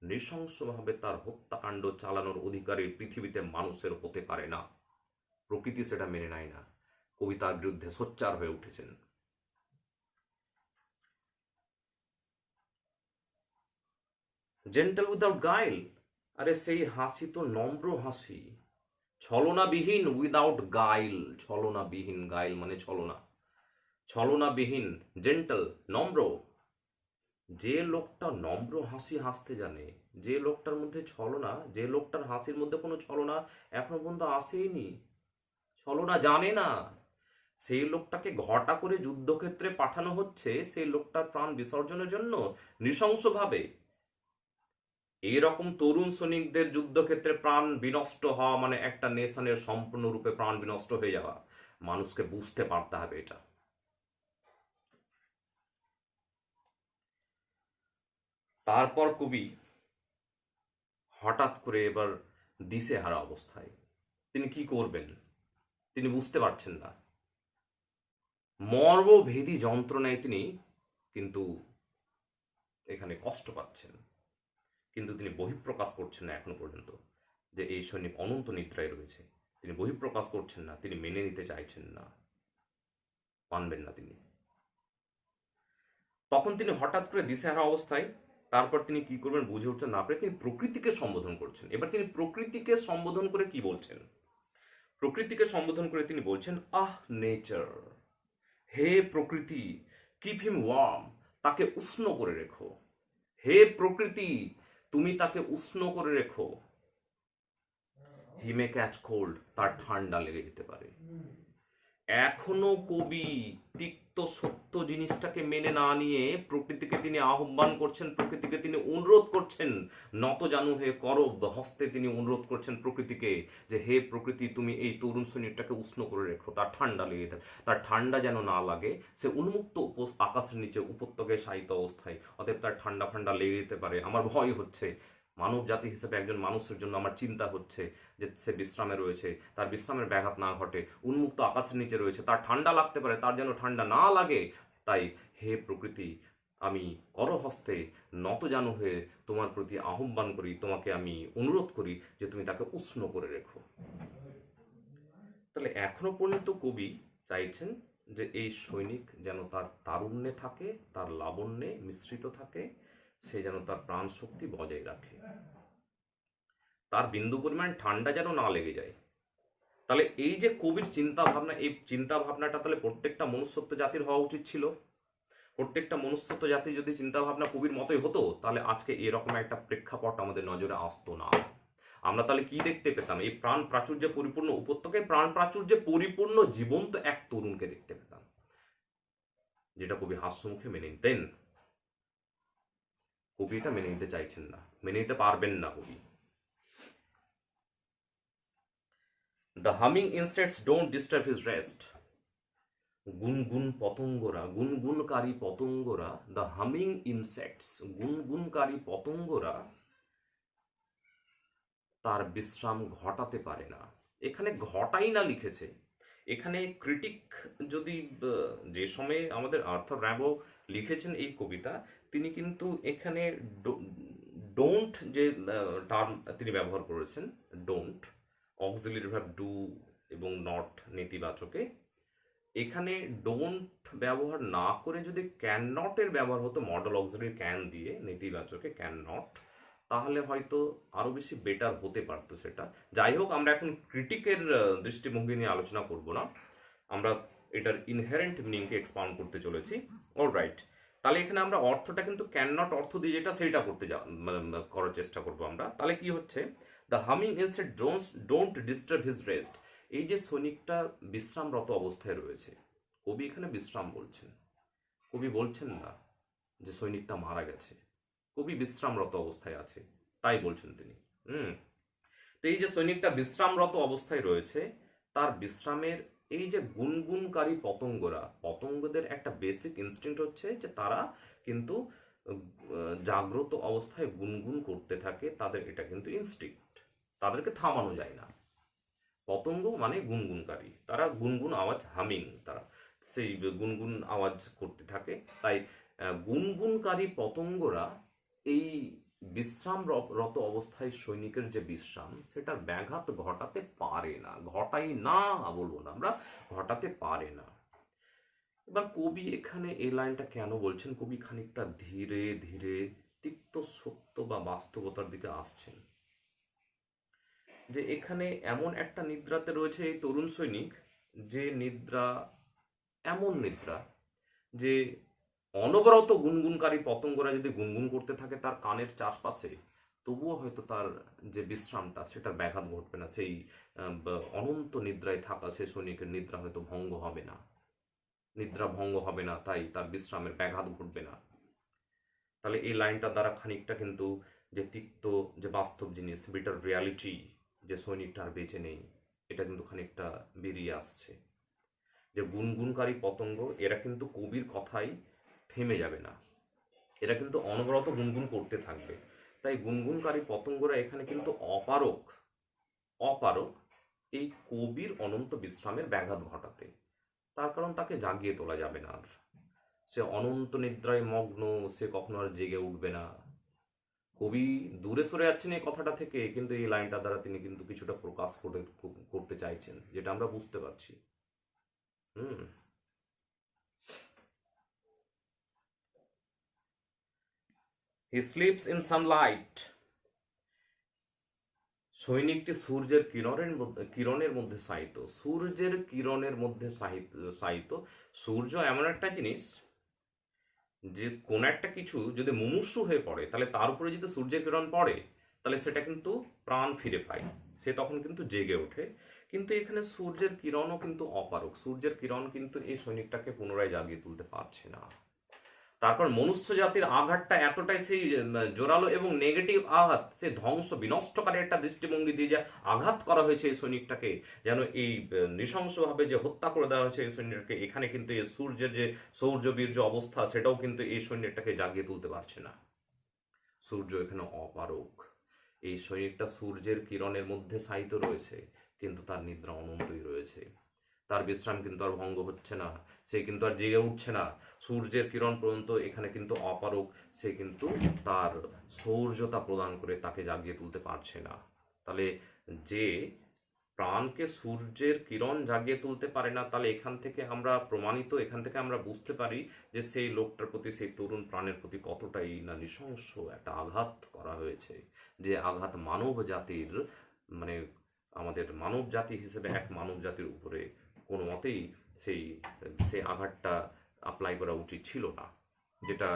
নৃশংসভাবে তার হত্যাকাণ্ড চালানোর অধিকারী পৃথিবীতে মানুষের হতে পারে না। প্রকৃতি সেটা মেনে নেয় না। কবি তার বিরুদ্ধে সোচ্চার হয়ে উঠেছেন। জেন্টাল উইদাউট গাইল, আরে সেই হাসি তো নম্র হাসি, ছলনাবিহীন। উইদাউট গাইল, ছলনাবিহীন, গাইল মানে ছলনা, ছলনাবিহীন, জেন্টাল, নম্র। যে লোকটা নম্র হাসি হাসতে জানে, যে লোকটার মধ্যে ছলনা, যে লোকটার হাসির মধ্যে কোনো ছলনা এখনো পর্যন্ত আসেইনি, ছলনা জানে না, সেই লোকটাকে ঘটা করে যুদ্ধক্ষেত্রে পাঠানো হচ্ছে সেই লোকটার প্রাণ বিসর্জনের জন্য নৃশংসভাবে। এইরকম তরুণ সৈনিকদের যুদ্ধক্ষেত্রে প্রাণ বিনষ্ট হওয়া মানে একটা নেশনের সম্পূর্ণরূপে প্রাণ বিনষ্ট হয়ে যাওয়া। মানুষকে বুঝতে পারতে হবে এটা। তারপর কবি হঠাৎ করে এবার দিশেহারা অবস্থায়, তিনি কি করবেন তিনি বুঝতে পারছেন না। মর্মভেদী যন্ত্রণায় তিনি কিন্তু এখানে কষ্ট পাচ্ছেন, কিন্তু তিনি বহিঃপ্রকাশ করছেন না এখনো পর্যন্ত যে এই সৈনিক অনন্ত নিদ্রায় রয়েছে। তিনি বহিঃপ্রকাশ করছেন না, তিনি মেনে নিতে চাইছেন না, মানবেন না তিনি। তখন তিনি হঠাৎ করে দিশেহারা অবস্থায়, তারপর তিনি কি করবেন বুঝে উঠতে না পেরে তিনি প্রকৃতিকে সম্বোধন করছেন। এবার তিনি প্রকৃতিকে সম্বোধন করে কি বলছেন? প্রকৃতিকে সম্বোধন করে তিনি বলছেন, আহ নেচার, হে প্রকৃতি, কিপ হিম ওয়ার্ম, তাকে উষ্ণ করে রেখো। হে প্রকৃতি, তুমি তাকে উষ্ণ করে রেখো। হি মে ক্যাচ কোল্ড, তার ঠান্ডা লেগে যেতে পারে। এখনো কবি তিক্ত সত্য জিনিসটাকে মেনে না নিয়ে প্রকৃতিকে তিনি আহ্বান করছেন, প্রকৃতিকে তিনি অনুরোধ করছেন, নত জানু হে করব হস্তে তিনি অনুরোধ করছেন প্রকৃতিকে যে হে প্রকৃতি, তুমি এই তরুণ সৈনিকটাকে উষ্ণ করে রেখো, তার ঠান্ডা লেগে যায়, তার ঠান্ডা যেন না লাগে, সে উন্মুক্ত আকাশের নিচে উপত্যকায় শায়িত অবস্থায়, অতএব তার ঠান্ডা ঠান্ডা লেগে যেতে পারে। আমার ভয় হচ্ছে, মানব জাতি হিসেবে একজন মানুষের জন্য আমার চিন্তা হচ্ছে যে সে বিশ্রামে রয়েছে, তার বিশ্রামের ব্যাঘাত না ঘটে, উন্মুক্ত আকাশের নিচে রয়েছে, তার ঠান্ডা লাগতে পারে, তার যেন ঠান্ডা না লাগে। তাই হে প্রকৃতি, আমি করহস্তে নতজানু হয়ে তোমার প্রতি আহ্বান করি, তোমাকে আমি অনুরোধ করি যে তুমি তাকে উষ্ণ করে রেখো। তাহলে এখনো পর্যন্ত কবি চাইছেন যে এই সৈনিক যেন তার তারুণ্যে থাকে, তার লাবণ্যে মিশ্রিত থাকে, সে যেন তার প্রাণ শক্তি বজায় রাখে, তার বিন্দু পরিমাণ ঠান্ডা যেন না লেগে যায়। তাহলে এই যে কবির চিন্তা ভাবনা, এই চিন্তা ভাবনাটা তাহলে প্রত্যেকটা মনুষ্যত্ব জাতির হওয়া উচিত ছিল। প্রত্যেকটা মনুষ্যত্ব জাতি যদি চিন্তা ভাবনা কবির মতোই হতো, তাহলে আজকে এরকম একটা প্রেক্ষাপট আমাদের নজরে আসতো না। আমরা তাহলে কি দেখতে পেতাম? এই প্রাণ প্রাচুর্যে পরিপূর্ণ উপত্যকায় প্রাণ প্রাচুর্যে পরিপূর্ণ জীবন্ত এক তরুণকে দেখতে পেতাম, যেটা কবি হাস্যমুখে মেনে নিতেন। কবি এটা মেনে নিতে চাইছেন না, মেনে নিতে পারবেন না কবি। The humming insects don't disturb his rest. গুনগুন পতঙ্গরা, গুনগুনকারী পতঙ্গরা, দ্য হামিং ইনসেক্টস, গুনগুনকারী পতঙ্গরা তার বিশ্রাম ঘটাতে পারে না। এখানে ঘটাই না লিখেছে। এখানে ক্রিটিক যদি যে সময়ে আমাদের আর্থার র্যামবো লিখেছেন এই কবিতা, তিনি কিন্তু এখানে ডোন্ট যে টার্ম তিনি ব্যবহার করেছেন, ডোন্ট অক্সিলারি ভার্ব ডু এবং নট নেতিবাচকে, এখানে ডোন্ট ব্যবহার না করে যদি ক্যান নটের ব্যবহার হতো মডেল অক্সিলারি ক্যান দিয়ে নেতিবাচকে ক্যান নট, তাহলে হয়তো আরো বেশি বেটার হতে পারতো সেটা। যাই হোক, আমরা এখন ক্রিটিকের দৃষ্টিভঙ্গি নিয়ে আলোচনা করব না, আমরা এটার ইনহেরেন্ট মিনিংকে এক্সপাউন্ড করতে চলেছি। অলরাইট, তাহলে এখানে আমরা অর্থটা কিন্তু ক্যান নট অর্থ দিয়ে যেটা সেইটা করতে করার চেষ্টা করব আমরা। তাহলে কি হচ্ছে? The humming insect don't disturb his rest. এই যে সৈনিকটা বিশ্রামরত অবস্থায় রয়েছে, কবি এখানে বিশ্রাম বলছেন, কবি বলছেন না যে সৈনিকটা মারা গেছে, কবি বিশ্রামরত অবস্থায় আছে তাই বলছেন তিনি। তো এই যে সৈনিকটা বিশ্রামরত অবস্থায় রয়েছে, তার বিশ্রামের এই যে গুনগুনকারী পতঙ্গরা, পতঙ্গদের একটা বেসিক ইনস্টিংক্ট হচ্ছে যে তারা কিন্তু জাগ্রত অবস্থায় গুনগুন করতে থাকে, তাদের এটা কিন্তু ইনস্টিংক্ট, তাদেরকে থামানো যায় না। পতঙ্গ মানে গুনগুনকারী, তারা গুনগুন আওয়াজ, হামিং, তারা সেই গুনগুন আওয়াজ করতে থাকে। তাই গুনগুনকারী পতঙ্গরা এই বিশ্রামরত অবস্থায় সৈনিকের যে বিশ্রাম, সেটার ব্যাঘাত ঘটাতে পারে না, ঘটাই না বলবো না আমরা, ঘটাতে পারে না। এবার কবি এখানে এই লাইনটা কেন বলছেন? কবি খানিকটা ধীরে ধীরে তিক্ত সত্য বা বাস্তবতার দিকে আসছেন, যে এখানে এমন একটা নিদ্রাতে রয়েছে এই তরুণ সৈনিক, যে নিদ্রা এমন নিদ্রা যে অনবরত গুনগুনকারী পতঙ্গরা যদি গুনগুন করতে থাকে তার কানের চারপাশে, তবুও হয়তো তার যে বিশ্রামটা সেটার ব্যাঘাত ঘটবে না। সেই অনন্ত নিদ্রায় থাকা সেই সৈনিকের নিদ্রা হয়তো ভঙ্গ হবে না, নিদ্রা ভঙ্গ হবে না, তাই তার বিশ্রামের ব্যাঘাত ঘটবে না। তাহলে এই লাইনটা দ্বারা খানিকটা কিন্তু যে তিক্ত যে বাস্তব জিনিস, বিটার রিয়ালিটি, যে সৈনিকটা আর বেঁচে নেই, এটা কিন্তু খানিকটা বেরিয়ে আসছে। যে গুনগুনকারী পতঙ্গ, এরা কিন্তু কবির কথাই থেমে যাবে না, এরা কিন্তু অনবরত গুনগুন করতে থাকবে। তাই গুনগুনকারী পতঙ্গরা এখানে কিন্তু অপারক, অপারক এই কবির অনন্ত বিশ্রামের ব্যাঘাত ঘটাতে। তার কারণ তাকে জাগিয়ে তোলা যাবে না আর, সে অনন্ত নিদ্রায় মগ্ন, সে কখনো আর জেগে উঠবে না। কবি দূরে সরে যাচ্ছেন এই কথাটা থেকে, কিন্তু এই লাইনটা দ্বারা তিনি কিন্তু কিছুটা প্রকাশ করতে চাইছেন, যেটা আমরা বুঝতে পারছি। He sleeps in sunlight. সৈনিকটি সূর্যের কিরণের মধ্যে শায়িত, সূর্যের কিরণের মধ্যে শায়িত। সূর্য এমন একটা জিনিস যে কোন একটা কিছু যদি মুমূর্ষু হয়ে পড়ে, তাহলে তার উপরে যদি সূর্যের কিরণ পড়ে, তাহলে সেটা কিন্তু প্রাণ ফিরে পায়, সে তখন কিন্তু জেগে ওঠে। কিন্তু এখানে সূর্যের কিরণও কিন্তু অপারক, সূর্যের কিরণ কিন্তু এই সৈনিকটাকে পুনরায় জাগিয়ে তুলতে পারছে না। তারপর মনুষ্য জাতির আঘাতটা এতটাই সেই জোরালো এবং নেগেটিভ আঘাত, সে ধ্বংস বিনষ্টকারী একটা দৃষ্টিভঙ্গি দিয়ে যে আঘাত করা হয়েছে এই সৈনিকটাকে, যেন এই নৃশংসভাবে যে হত্যা করে দেওয়া হয়েছে এই সৈনিকটাকে, এখানে কিন্তু এই সূর্যের যে সৌর্যবীর্য অবস্থা, সেটাও কিন্তু এই সৈনিকটাকে জাগিয়ে তুলতে পারছে না। সূর্য এখানে অপারক, এই সৈনিকটা সূর্যের কিরণের মধ্যে শায়িত রয়েছে, কিন্তু তার নিদ্রা অনন্তই রয়েছে, তার বিশ্রাম কিন্তু আর ভঙ্গ হচ্ছে না, সে কিন্তু আর জেগে উঠছে না। সূর্যের কিরণ পর্যন্ত এখানে কিন্তু অপারক, সে কিন্তু তার সৌর্যতা প্রদান করে তাকে জাগিয়ে তুলতে পারছে না। তাহলে যে প্রাণকে সূর্যের কিরণ জাগিয়ে তুলতে পারে না, তাহলে এখান থেকে আমরা বুঝতে পারি যে সেই লোকটার প্রতি, সেই তরুণ প্রাণের প্রতি কতটাই না নৃশংস একটা আঘাত করা হয়েছে, যে আঘাত মানব জাতির, মানে আমাদের মানব জাতি হিসেবে এক মানব জাতির উপরে কোনো মতেই সেই সেই আঘাতটা অ্যাপ্লাই করা উচিত ছিল না, যেটা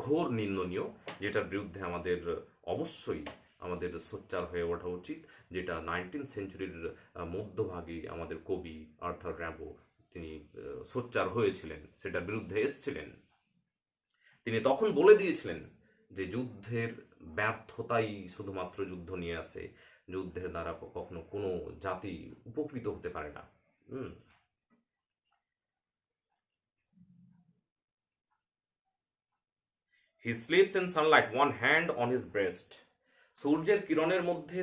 ঘোর নিন্দনীয়, যেটার বিরুদ্ধে আমাদের অবশ্যই আমাদের সোচ্চার হয়ে ওঠা উচিত, যেটা 19th সেঞ্চুরির মধ্যভাগে আমাদের কবি আর্থার র্যাম্বো তিনি সোচ্চার হয়েছিলেন, সেটার বিরুদ্ধে এসছিলেন। তিনি তখন বলে দিয়েছিলেন যে যুদ্ধের ব্যর্থতাই শুধুমাত্র যুদ্ধ নিয়ে আসে, যুদ্ধের দ্বারা কখনো কোনো জাতি উপকৃত হতে পারে না। হি slips in Sunlight, one hand on his breast. সূর্যের কিরণের মধ্যে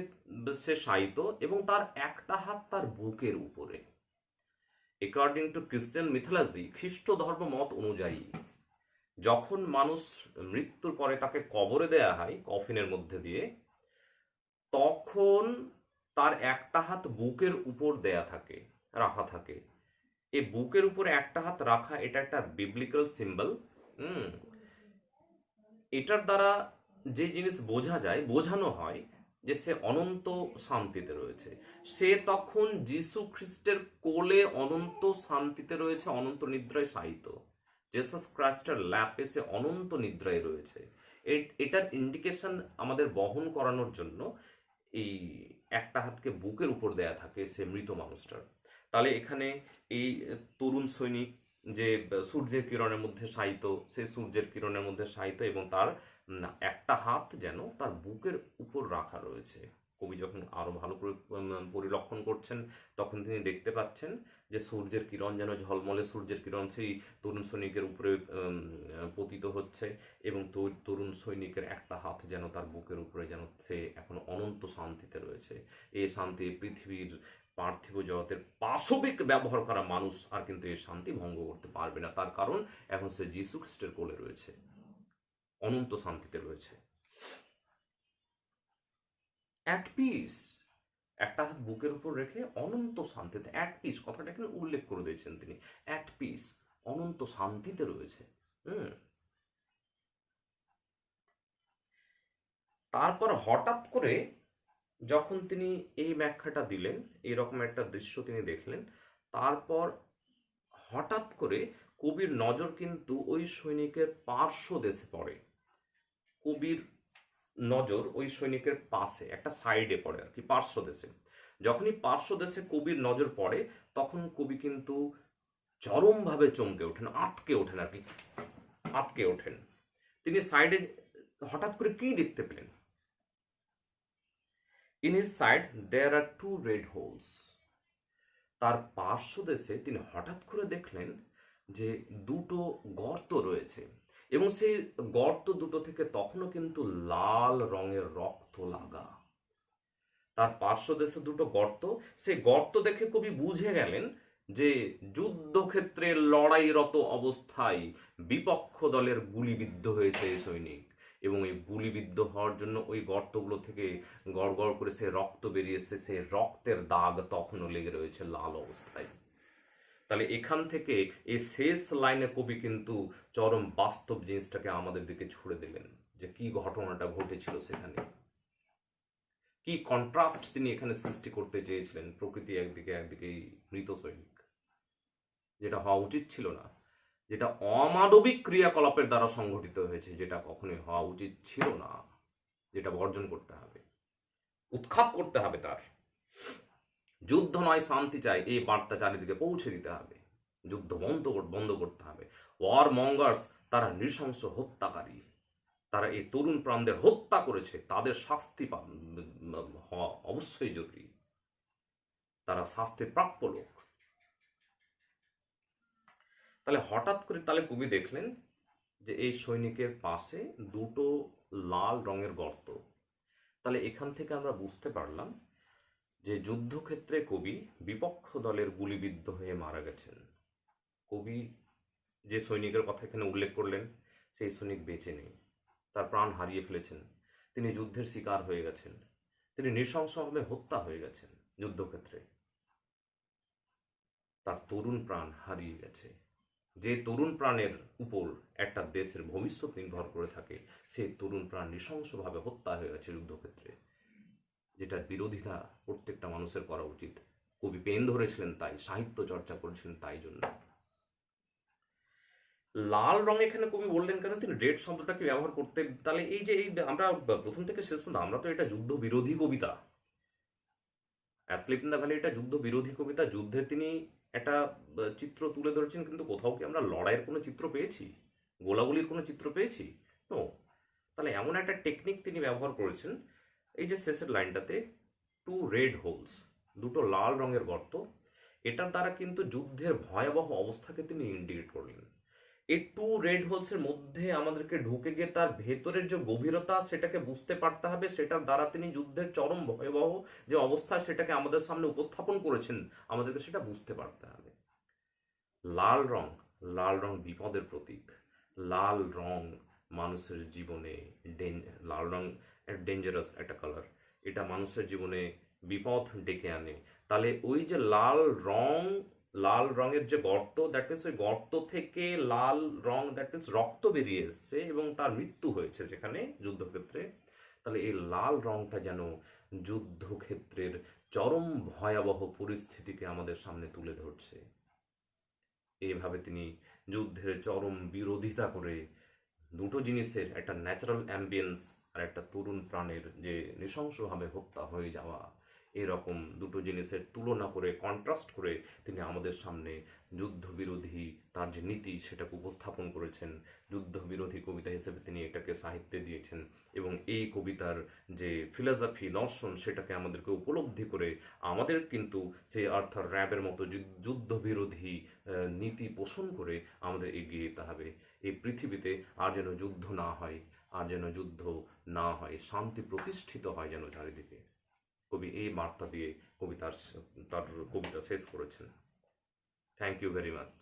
সে শায়িত এবং তার একটা হাত তার বুকের উপরে। অ্যাকর্ডিং টু ক্রিশ্চিয়ান মিথোলজি, খ্রিস্ট ধর্ম মত অনুযায়ী, যখন মানুষ মৃত্যুর পরে তাকে কবরে দেয়া হয় কফিনের মধ্যে দিয়ে, তখন তার একটা হাত বুকের উপর রাখা থাকে। এই বুকের উপরে একটা হাত রাখা, এটা একটা বিবলিক্যাল সিম্বল। এটার দ্বারা যে জিনিস বোঝানো হয় যে সে অনন্ত শান্তিতে রয়েছে। সে তখন যীশু খ্রিস্টের কোলে অনন্ত শান্তিতে রয়েছে, অনন্ত নিদ্রায় শায়িত। জেসাস ক্রাইস্টের ল্যাপে সে অনন্ত নিদ্রায় রয়েছে। এটার ইন্ডিকেশন আমাদের বহন করানোর জন্য এই একটা হাতকে বুকের উপর দেয়া থাকে সে মৃত মানুষটার। তাহলে এখানে এই তরুণ সৈনিক যে সূর্যের কিরণের মধ্যে শায়িত, সে সূর্যের কিরণের মধ্যে শায়িত এবং তার একটা হাত যেন তার বুকের উপর রাখা রয়েছে। কবি যখন আরো ভালো করে পরিলক্ষণ করছেন, তখন তিনি দেখতে পাচ্ছেন যে সূর্যের কিরণ যেন ঝলমলে সূর্যের কিরণ সেই তরুণ সৈনিকের উপরে পতিত হচ্ছে, এবং তরুণ সৈনিকের একটা হাত যেন তার বুকের উপরে, যেন সে এখন অনন্ত শান্তিতে রয়েছে। এই শান্তি পৃথিবীর পার্থিব জগতের পাশবিক ব্যবহার করা মানুষ আর কিন্তু এই শান্তি ভঙ্গ করতে পারবে না, তার কারণ এখন সে যীশু খ্রিস্টের কোলে রয়েছে, অনন্ত শান্তিতে রয়েছে, অ্যাট পিস। একটা হাত বুকের উপর রেখে অনন্ত শান্তিতে, অ্যাট পিস কথাটা এখানে উল্লেখ করে দিয়েছেন তিনি, অ্যাট পিস, অনন্ত শান্তিতে রয়েছে। তারপর হঠাৎ করে যখন তিনি এই ব্যাখ্যাটা দিলেন, এরকম একটা দৃশ্য তিনি দেখলেন, তারপর হঠাৎ করে কবির নজর কিন্তু ওই সৈনিকের পার্শ্ব দেশে পড়ে। কবির নজর ওই সৈনিকের পাশে একটা সাইডে পড়ে আর কি, পার্শ্ব দেশে। যখনই পার্শ্ব দেশে কবির নজর পড়ে, তখন কবি কিন্তু চরমভাবে চমকে ওঠেন, আটকে ওঠেন আর কি, আটকে ওঠেন। তিনি সাইডে হঠাৎ করে কি দেখতে পেলেন? In his side there are 2 red holes। তার পার্শ্ব দেশে তিনি হঠাৎ করে দেখলেন যে দুটো গর্ত রয়েছে, এবং সেই গর্ত দুটো থেকে তখনও কিন্তু লাল রঙের রক্ত লাগা। তার পার্শ্ব দেশে দুটো গর্ত, সেই গর্ত দেখে কবি বুঝে গেলেন যে যুদ্ধক্ষেত্রে লড়াইরত অবস্থায় বিপক্ষ দলের গুলিবিদ্ধ হয়েছে এই সৈনিক, এবং এই গুলিবিদ্ধ হওয়ার জন্য ওই গর্তগুলো থেকে গড় গড় করে সে রক্ত বেরিয়েছে, সে রক্তের দাগ তখনও লেগে রয়েছে লাল অবস্থায়। তাহলে এখান থেকে এই শেষ লাইনে কবি কিন্তু চরম বাস্তব জিনিসটাকে আমাদের দিকে ছুড়ে দিলেন, যে কি ঘটনাটা ঘটেছিল সেখানে, কি কন্ট্রাস্ট তিনি এখানে সৃষ্টি করতে চেয়েছিলেন। প্রকৃতি একদিকে, একদিকে মৃত সৈনিক, যেটা হওয়া উচিত ছিল না, যেটা অমানবিক ক্রিয়াকলাপের দ্বারা সংঘটিত হয়েছে, যেটা কখনোই হওয়া উচিত ছিল না, যেটা বর্জন করতে হবে, উৎখাত করতে হবে। তার যুদ্ধ নয় শান্তি চাই, এই বার্তা চারিদিকে পৌঁছে দিতে হবে, যুদ্ধ বন্ধ করতে হবে। ওয়ার মঙ্গার্স, তারা নৃশংস হত্যাকারী, তারা এই তরুণ প্রাণদের হত্যা করেছে, তাদের শাস্তি হওয়া অবশ্যই জরুরি, তারা শাস্তির প্রাপ্য লোক। তাহলে হঠাৎ করে তাহলে কবি দেখলেন যে এই সৈনিকের পাশে দুটো লাল রঙের গর্ত। তাহলে এখান থেকে আমরা বুঝতে পারলাম যে যুদ্ধক্ষেত্রে কবি বিপক্ষ দলের গুলিবিদ্ধ হয়ে মারা গেছেন। কবি যে সৈনিকের কথা এখানে উল্লেখ করলেন, সেই সৈনিক বেঁচে নেই, তার প্রাণ হারিয়ে ফেলেছেন, তিনি যুদ্ধের শিকার হয়ে গেছেন, তিনি নৃশংসভাবে হত্যা হয়ে গেছেন। যুদ্ধক্ষেত্রে তার তরুণ প্রাণ হারিয়ে গেছে। যে তরুণ প্রাণের উপর একটা দেশের ভবিষ্যৎ নির্ভর করে থাকে, সেই তরুণ প্রাণ নৃশংসভাবে হত্যা হয়ে গেছে যুদ্ধক্ষেত্রে, যেটার বিরোধিতা প্রত্যেকটা মানুষের করা উচিত। কবি পেন ধরেছিলেন তাই, সাহিত্য চর্চা করেছিলেন তাই জন্য। লাল রং এখানে কবি বললেন কেন তিনি রেড শব্দটাকে ব্যবহার করতে? তাহলে এই যে আমরা প্রথম থেকে শেষ পর্যন্ত আমরা তো এটা যুদ্ধ বিরোধী কবিতা, অ্যাসলিপ ইন দ্য ভ্যালি এটা যুদ্ধ বিরোধী কবিতা। যুদ্ধের তিনি একটা চিত্র তুলে ধরেছেন, কিন্তু কোথাও কি আমরা লড়াইয়ের কোনো চিত্র পেয়েছি, গোলাগুলির কোনো চিত্র পেয়েছি? নো। তাহলে এমন একটা টেকনিক তিনি ব্যবহার করেছেন, এই যে শেষের লাইনটাতে টু রেড হোলস, দুটো লাল রঙের গর্ত, এটার দ্বারা কিন্তু যুদ্ধের ভয়াবহ অবস্থাকে তিনি ইন্ডিকেট করলেন। এই টু রেড হোলসের মধ্যে আমাদেরকে ঢুকে গিয়ে তার ভেতরের যে গভীরতা সেটাকে বুঝতে পারতে হবে, সেটার দ্বারা তিনি যুদ্ধের চরম ভয়াবহ যে অবস্থা সেটাকে আমাদের সামনে উপস্থাপন করেছেন, আমাদেরকে সেটা বুঝতে পারতে হবে। লাল রং, লাল রং বিপদের প্রতীক। লাল রং মানুষের জীবনে লাল রং ডেঞ্জারাস একটা কালার, এটা মানুষের জীবনে বিপদ ডেকে আনে। তাহলে ওই যে লাল রং, লাল রঙের যে গর্ত, দ্যাট মিনস ওই গর্ত থেকে লাল রং, দ্যাট মিনস রক্ত বেরিয়ে এসছে এবং তার মৃত্যু হয়েছে যেখানে যুদ্ধক্ষেত্রে। তাহলে এই লাল রংটা যেন যুদ্ধক্ষেত্রের চরম ভয়াবহ পরিস্থিতিকে আমাদের সামনে তুলে ধরছে। এইভাবে তিনি যুদ্ধের চরম বিরোধিতা করে দুটো জিনিসের, একটা ন্যাচারাল অ্যাম্বিয়েন্স আর একটা তরুণ প্রাণের যে নৃশংসভাবে হত্যা হয়ে যাওয়া, এরকম দুটো জিনিসের তুলনা করে, কন্ট্রাস্ট করে তিনি আমাদের সামনে যুদ্ধবিরোধী তার যে নীতি সেটাকে উপস্থাপন করেছেন। যুদ্ধবিরোধী কবিতা হিসেবে তিনি এটাকে সাহিত্যে দিয়েছেন এবং এই কবিতার যে ফিলসফি, দর্শন, সেটাকে আমাদেরকে উপলব্ধি করে আমাদের কিন্তু সেই আর্থার র্যাবের মতো যুদ্ধবিরোধী নীতি পোষণ করে আমাদের এগিয়ে যেতে হবে। এই পৃথিবীতে আর যেন যুদ্ধ না হয়, আর যেন যুদ্ধ না হয়, শান্তি প্রতিষ্ঠিত হয় যেন চারিদিকে। কবি এই বার্তা দিয়ে তার কবিতা শেষ করেছেন। Thank you very much.